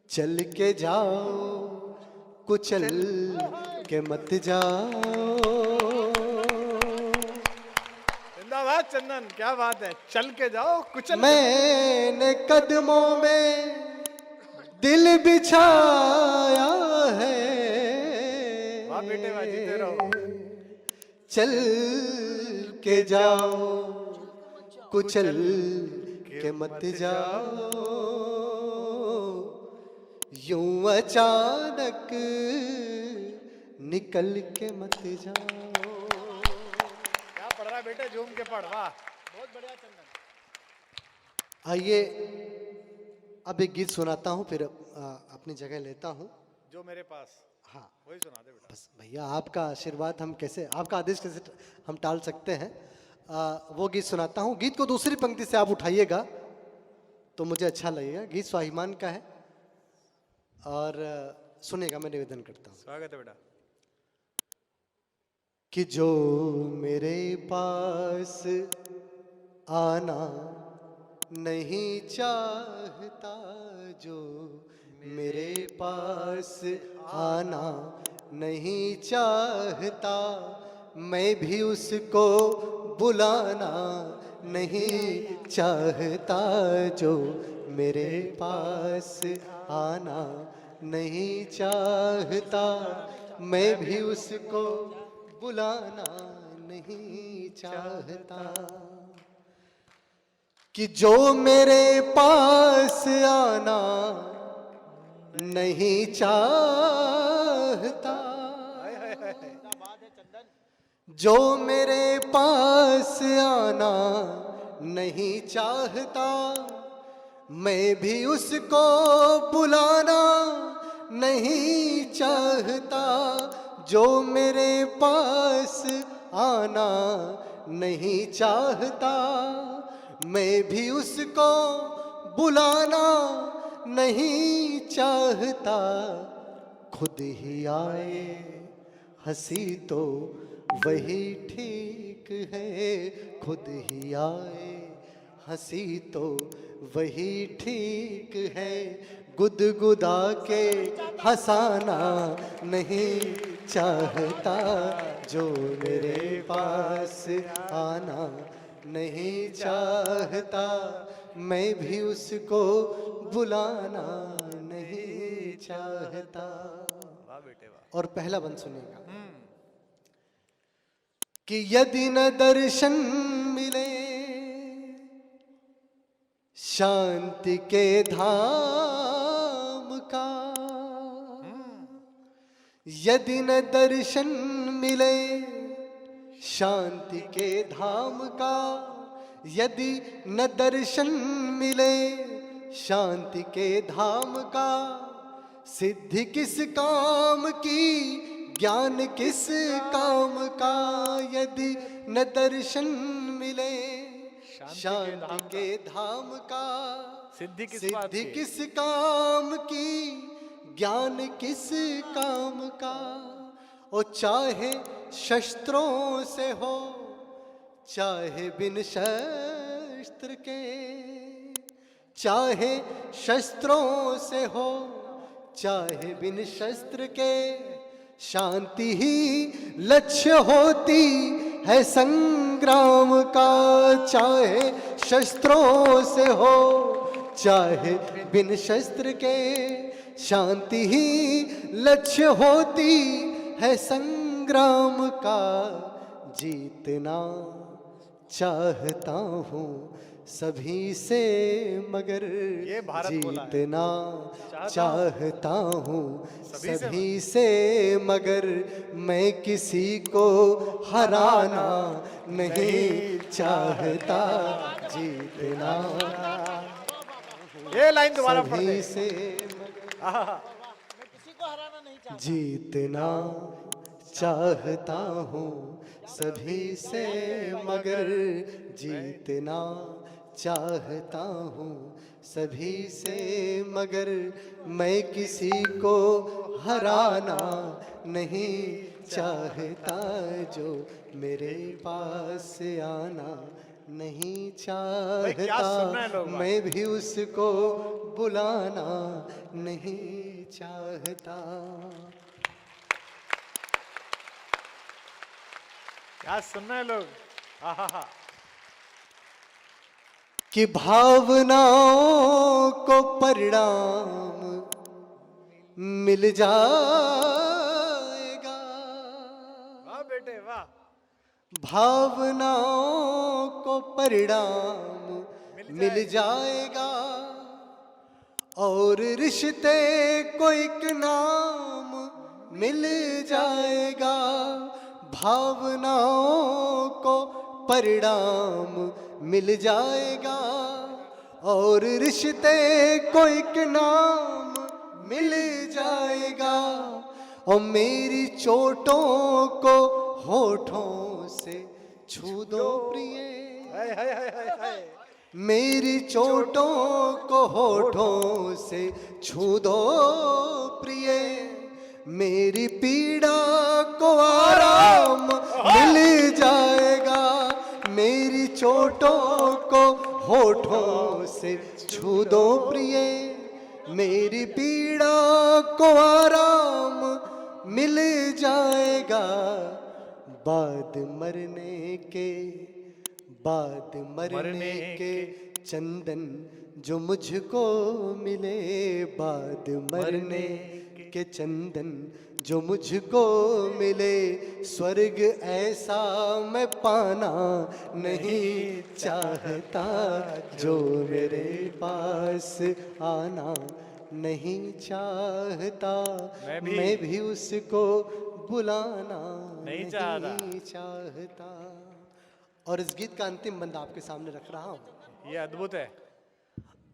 चल के जाओ कुचल के मत जाओ। जिंदाबाद चंदन, क्या बात है। चल के जाओ कुचल। मैंने कदमों में दिल बिछाया है, वाह बेटे वाह, जीते रहो। चल के जाओ कुचल के मत जाओ, यूं अचानक निकल के मत जाओ। क्या पढ़ रहा है बेटे, झूम के पढ़। वाह, बहुत बढ़िया चंदन। आइए अब एक गीत सुनाता हूँ, फिर अपनी जगह लेता हूँ। जो मेरे पास, हाँ वही सुना दे बेटा। बस भैया, आपका आशीर्वाद हम कैसे, आपका आदेश कैसे हम टाल सकते हैं। वो गीत सुनाता हूँ। गीत को दूसरी पंक्ति से आप उठाइएगा तो मुझे अच्छा लगेगा। गीत स्वाभिमान का है और सुनेगा, मैं निवेदन करता हूँ। स्वागत है बेटा। कि जो मेरे पास आना नहीं चाहता, जो मेरे पास आना नहीं चाहता, मैं भी उसको बुलाना नहीं चाहता, जो मेरे पास आना नहीं चाहता, मैं भी उसको बुलाना नहीं चाहता। कि जो मेरे पास आना नहीं चाहता, जो मेरे पास आना नहीं चाहता, मैं भी उसको बुलाना नहीं चाहता, जो मेरे पास आना नहीं चाहता, मैं भी उसको बुलाना नहीं चाहता। खुद ही आए हंसी तो वही ठीक है, खुद ही आए हंसी तो वही ठीक है, गुदगुदा के हंसाना नहीं चाहता, जो मेरे पास आना नहीं चाहता, मैं भी उसको बुलाना नहीं चाहता। वाह बेटे वाह। और पहला बंद सुनिएगा कि यदि न दर्शन मिले शांति के धाम का, यदि न दर्शन मिले शांति के धाम का, यदि न दर्शन मिले शांति के धाम का, सिद्धि किस काम की, ज्ञान किस काम का, यदि न दर्शन मिले शांति के धाम का, सिद्धि किस बात सिद्धि की? किस काम की, ज्ञान किस काम का। ओ चाहे शस्त्रों से हो, चाहे बिन शस्त्र के, चाहे शस्त्रों से हो, चाहे बिन शस्त्र के, शांति ही लक्ष्य होती है संग्राम का। चाहे शस्त्रों से हो, चाहे बिन शस्त्र के, शांति ही लक्ष्य होती है संग्राम का। जीतना चाहता हूँ सभी से, मगर ये भारत बोला है। जीतना चाहता हूँ सभी से, मगर मैं किसी को हराना नहीं चाहता। जीतना ये लाइन दोबारा पढ़ दे। सभी से, जीतना चाहता हूँ सभी से, मगर जीतना चाहता हूँ सभी से, मगर मैं किसी को हराना नहीं चाहता। जो मेरे पास आना नहीं भाई, क्या सुन रहे हैं चाहता, लोग? मैं भी उसको बुलाना नहीं चाहता। क्या सुन रहे हैं लोग? आहा, कि भावनाओं को परिणाम मिल जाएगा, वाह बेटे वाह। भावनाओं को परिणाम मिल जाएगा, और रिश्ते को एक नाम मिल जाएगा। भावनाओं को परिणाम मिल जाएगा, और रिश्ते को एक नाम मिल जाएगा। और मेरी चोटों को होठों से छू दो प्रिय, हाय हाय हाय हाय हाय। मेरी चोटों को होठों से छू दो प्रिय, मेरी पीड़ा को आराम मिल जाएगा। मेरी चोटों को होठों से छू दो प्रिय, मेरी पीड़ा को आराम मिल जाएगा। बाद मरने के, बाद मरने के चंदन जो मुझको मिले, बाद मरने के चंदन जो मुझको मिले, स्वर्ग ऐसा मैं पाना नहीं चाहता। जो मेरे पास आना नहीं चाहता, मैं भी उसको बुलाना नहीं चाहता। और इस गीत का अंतिम बंद आपके सामने रख रहा हूँ, ये अद्भुत है।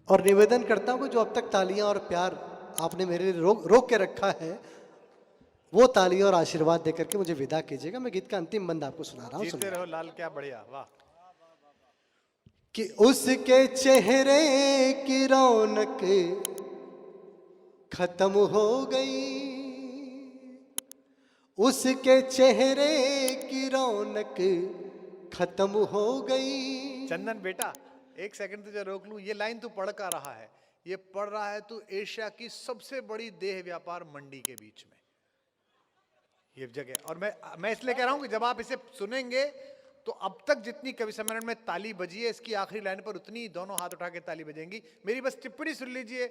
और निवेदन करता हूँ कि जो अब तक तालियां और प्यार आपने मेरे लिए रोक के रखा है, वो तालियां और आशीर्वाद देकर के मुझे विदा कीजिएगा। मैं गीत का अंतिम बंद आपको सुना रहा हूँ। जीते रहो लाल, क्या बढ़िया, वाह। कि उसके चेहरे की रौनक खत्म हो गई, उसके चेहरे की रौनक खत्म हो गई। चंदन बेटा एक सेकंड तुझे रोक लूं। ये लाइन तू पढ़ का रहा है, ये पढ़ रहा है तू एशिया की सबसे बड़ी देह व्यापार मंडी के बीच में ये जगह। और मैं इसलिए कह रहा हूं कि जब आप इसे सुनेंगे तो अब तक जितनी कवि सम्मेलन में ताली बजी है, इसकी आखिरी लाइन पर उतनी दोनों हाथ उठा के ताली बजेंगी। मेरी बस टिप्पणी सुन लीजिए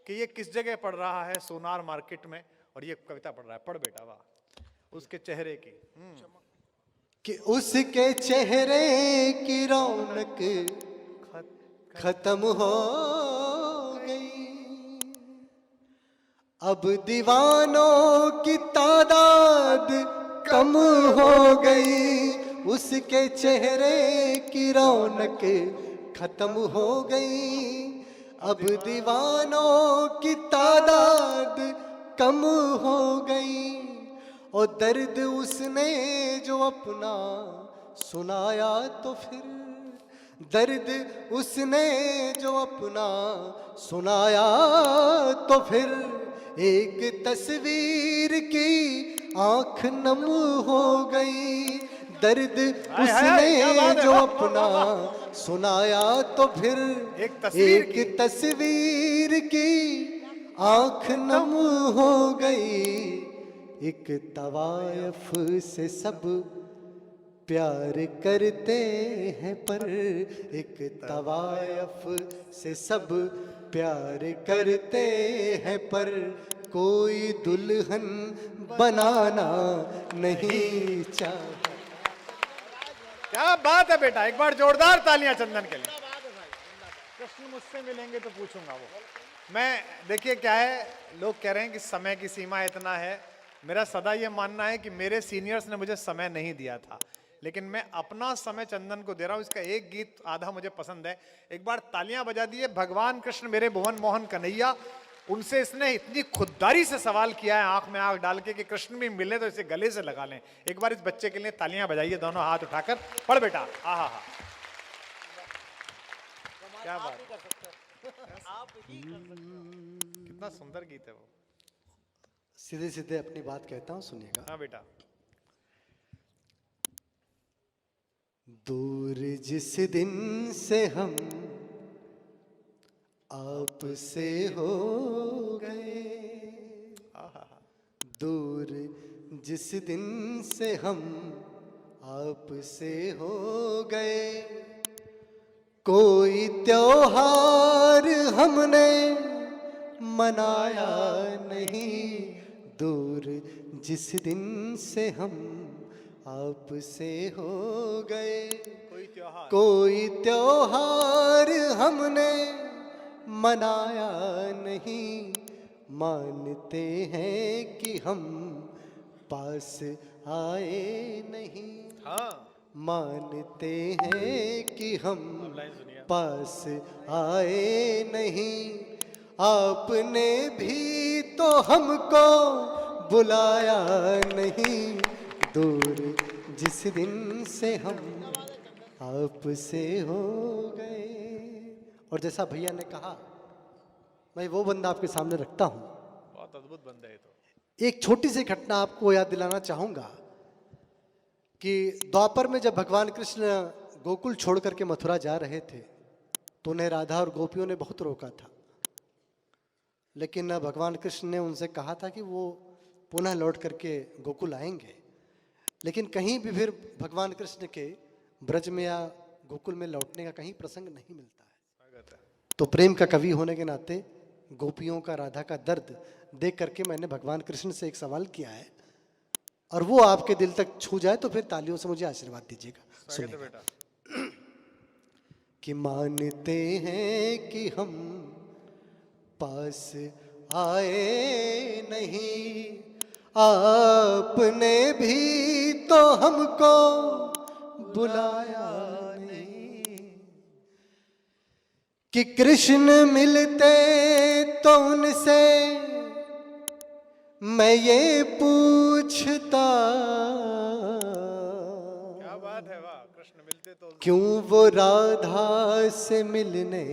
कि ये किस जगह पढ़ रहा है, सोनार मार्केट में, और ये कविता पढ़ रहा है। पढ़ बेटा, वाह। उसके चेहरे की कि उसके चेहरे की रौनक खत्म हो गई, अब दीवानों की तादाद कम हो गई। उसके चेहरे की रौनक खत्म हो गई, अब दीवानों की तादाद कम हो गई, और दर्द उसने जो अपना सुनाया तो फिर, दर्द उसने जो अपना सुनाया तो फिर, एक तस्वीर की आंख नम हो गई। दर्द उसने जो अपना सुनाया तो फिर, एक तस्वीर की आंख नम हो गई। एक तवायफ से सब प्यार करते हैं पर, एक तवायफ से सब प्यार करते हैं पर, कोई दुल्हन बनाना नहीं चाहता। क्या बात है बेटा, एक बार जोरदार तालियां चंदन के लिए। कृष्ण मुझसे मिलेंगे तो पूछूंगा वो। मैं देखिए क्या है, लोग कह रहे हैं कि समय की सीमा इतना है। मेरा सदा ये मानना है कि मेरे सीनियर्स ने मुझे समय नहीं दिया था, लेकिन मैं अपना समय चंदन को दे रहा हूं। इसका एक गीत आधा मुझे पसंद है, एक बार तालियां बजा दिए। भगवान कृष्ण मेरे भुवन मोहन कन्हैया, उनसे इसने इतनी खुददारी से सवाल किया है आंख में आंख डाल के कि कृष्ण भी मिले तो इसे गले से लगा लें। एक बार इस बच्चे के लिए तालियां बजाइए, दोनों हाथ उठाकर। पढ़ बेटा। आहा हा, क्या बात, कितना सुंदर गीत है वो। सीधे सीधे अपनी बात कहता हूं, सुनिएगा। हाँ बेटा। दूर जिस दिन से हम आपसे हो गए, दूर जिस दिन से हम आपसे हो गए, कोई त्योहार हमने मनाया नहीं। दूर जिस दिन से हम आपसे हो गए, कोई त्योहार हमने मनाया नहीं। मानते हैं कि हम पास आए नहीं, हाँ, मानते हैं कि हम पास आए नहीं। आपने भी तो हमको बुलाया नहीं। दूर जिस दिन से हम आपसे हो गए। और जैसा भैया ने कहा, मैं वो बंदा आपके सामने रखता हूं। बहुत अद्भुत बंदा है तो। एक छोटी सी घटना आपको याद दिलाना चाहूंगा कि द्वापर में जब भगवान कृष्ण गोकुल छोड़ करके मथुरा जा रहे थे तो उन्हें राधा और गोपियों ने बहुत रोका था, लेकिन भगवान कृष्ण ने उनसे कहा था कि वो पुनः लौट करके गोकुल आएंगे। लेकिन कहीं भी फिर भगवान कृष्ण के ब्रज में या गोकुल में लौटने का कहीं प्रसंग नहीं मिलता है। तो प्रेम का कवि होने के नाते गोपियों का, राधा का दर्द देख करके मैंने भगवान कृष्ण से एक सवाल किया है, और वो आपके दिल तक छू जाए तो फिर तालियों से मुझे आशीर्वाद दीजिएगा। सुनिएगा। कि मानते हैं कि हम पास आए नहीं, आपने भी तो हमको बुलाया नहीं। कि कृष्ण मिलते तो उनसे मैं ये पूछता, क्या बात है, वाह। कृष्ण मिलते तो क्यों वो राधा से मिलने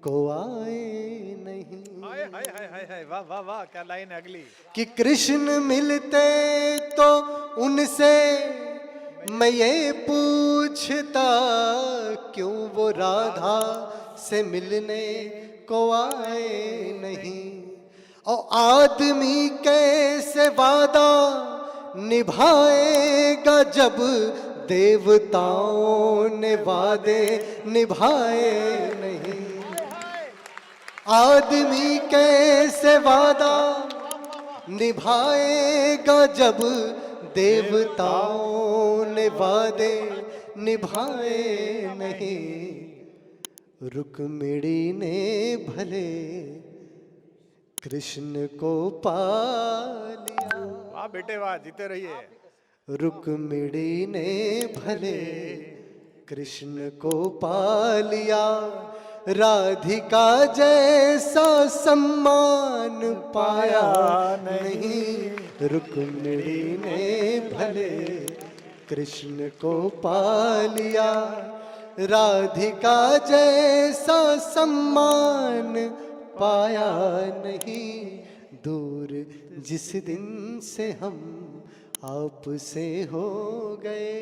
को आए नहीं। हाय हाय हाय हाय हाय, वाह वाह वाह, क्या लाइन है अगली। कि कृष्ण मिलते तो उनसे मैं ये पूछता, क्यों वो राधा से मिलने को आए नहीं। और आदमी कैसे वादा निभाएगा जब देवताओं ने वादे निभाए नहीं। आदमी कैसे वादा निभाएगा जब देवताओं ने वादे निभाए नहीं। रुक्मिणी ने भले कृष्ण को पा लिया, वाह बेटे वाह, जीते रहिए। रुक्मिणी ने भले कृष्ण को पा लिया, राधिका जैसा सम्मान पाया नहीं। रुक्मिणी ने भले कृष्ण को पा लिया, राधिका जैसा सम्मान पाया नहीं। दूर जिस दिन से हम आपसे हो गए,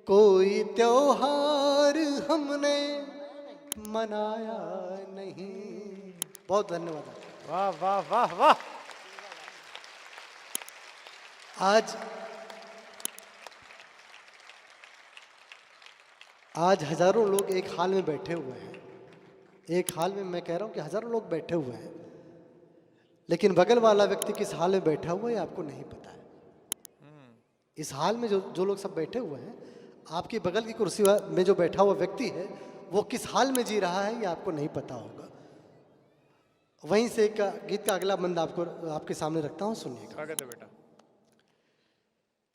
कोई त्योहार हमने मनाया नहीं। बहुत धन्यवाद। वाह वाह वाह वाह। आज हजारों लोग एक हाल में बैठे हुए हैं। एक हाल में मैं कह रहा हूं कि हजारों लोग बैठे हुए हैं, लेकिन बगल वाला व्यक्ति किस हाल में बैठा हुआ है आपको नहीं पता है। इस हाल में जो लोग सब बैठे हुए हैं, आपकी बगल की कुर्सी में जो बैठा हुआ व्यक्ति है वो किस हाल में जी रहा है ये आपको नहीं पता होगा। वहीं से एक गीत का अगला बंद आपके सामने रखता हूं, सुनिएगा। स्वागत है बेटा।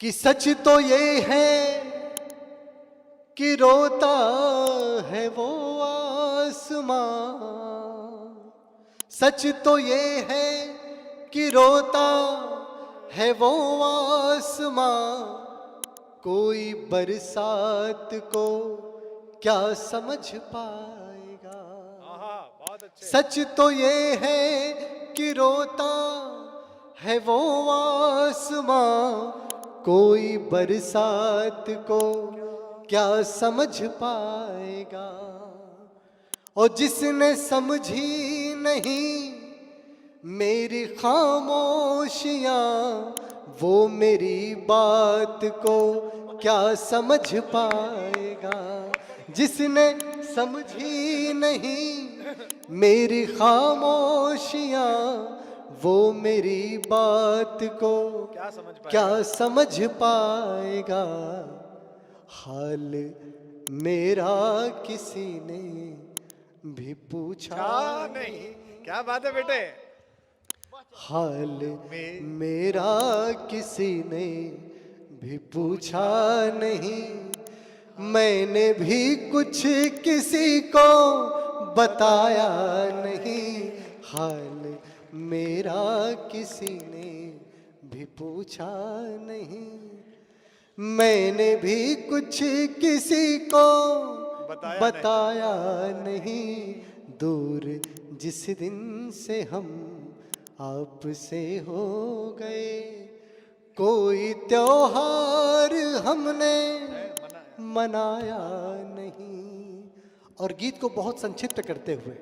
कि सच तो ये है कि रोता है वो आसमां, सच तो ये है कि रोता है वो आसमां, कोई बरसात को क्या समझ पाएगा। बहुत अच्छे। सच तो ये है कि रोता है वो आसमां, कोई बरसात को क्या समझ पाएगा। और जिसने समझी नहीं मेरी खामोशियां, वो मेरी बात को क्या समझ पाएगा। जिसने समझी नहीं मेरी खामोशियां, वो मेरी बात को क्या समझ पाएगा। हाल मेरा किसी ने भी पूछा नहीं। क्या बात है बेटे। हाल मेरा किसी ने भी पूछा नहीं, मैंने भी कुछ किसी को बताया नहीं। हाल मेरा किसी ने भी पूछा नहीं, मैंने भी कुछ किसी को बताया नहीं। दूर जिस दिन से हम आपसे हो गए, कोई त्योहार हमने मनाया नहीं। और गीत को बहुत संक्षिप्त करते हुए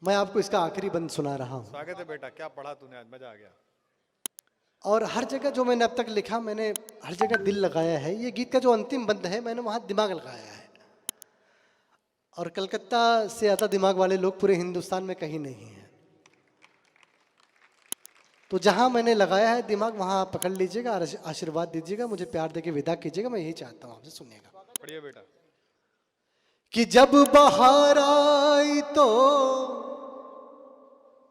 मैं आपको इसका आखिरी बंद सुना रहा हूं। स्वागत है बेटा। क्या पढ़ा तूने आज, मजा आ गया। और हर जगह जो मैंने अब तक लिखा, मैंने हर जगह दिल लगाया है। ये गीत का जो अंतिम बंद है, मैंने वहां दिमाग लगाया है। और कलकत्ता से ज्यादा दिमाग वाले लोग पूरे हिंदुस्तान में कहीं नहीं है। तो जहां मैंने लगाया है दिमाग, वहां आप पकड़ लीजिएगा और आशीर्वाद दीजिएगा, मुझे प्यार देके विदा कीजिएगा। मैं यही चाहता हूं आपसे, सुनिएगा। पढ़िए बेटा। कि जब बहार आई तो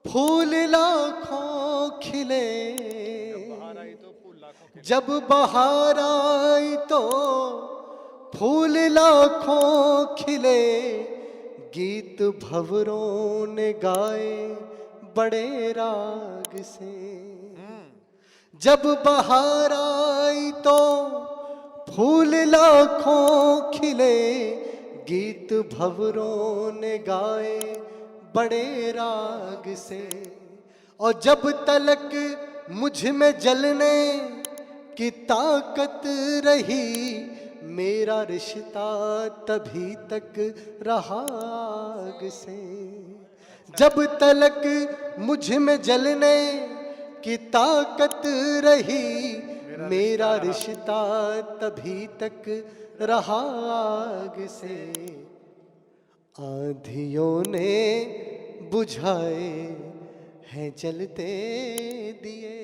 फूल लाखों खिले, जब बहार आई तो फूल लाखों खिले, गीत भंवरों ने गाए बड़े राग से। जब बहार आई तो फूल लाखों खिले, गीत भंवरों ने गाए बड़े राग से। और जब तलक मुझ में जलने की ताकत रही, मेरा रिश्ता तभी तक रहा आग से। जब तलक मुझ में जलने की ताकत रही, मेरा रिश्ता तभी तक रहा आग से। आंधियों ने बुझाए हैं जलते दिए,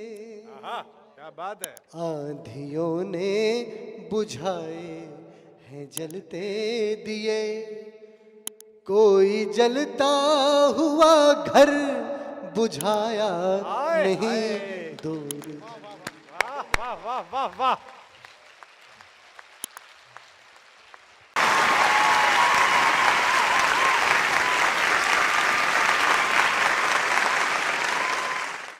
क्या बात है। आंधियों ने बुझाए हैं जलते दिए, कोई जलता हुआ घर बुझाया नहीं दूर। वाह वाह वाह वाह वाह।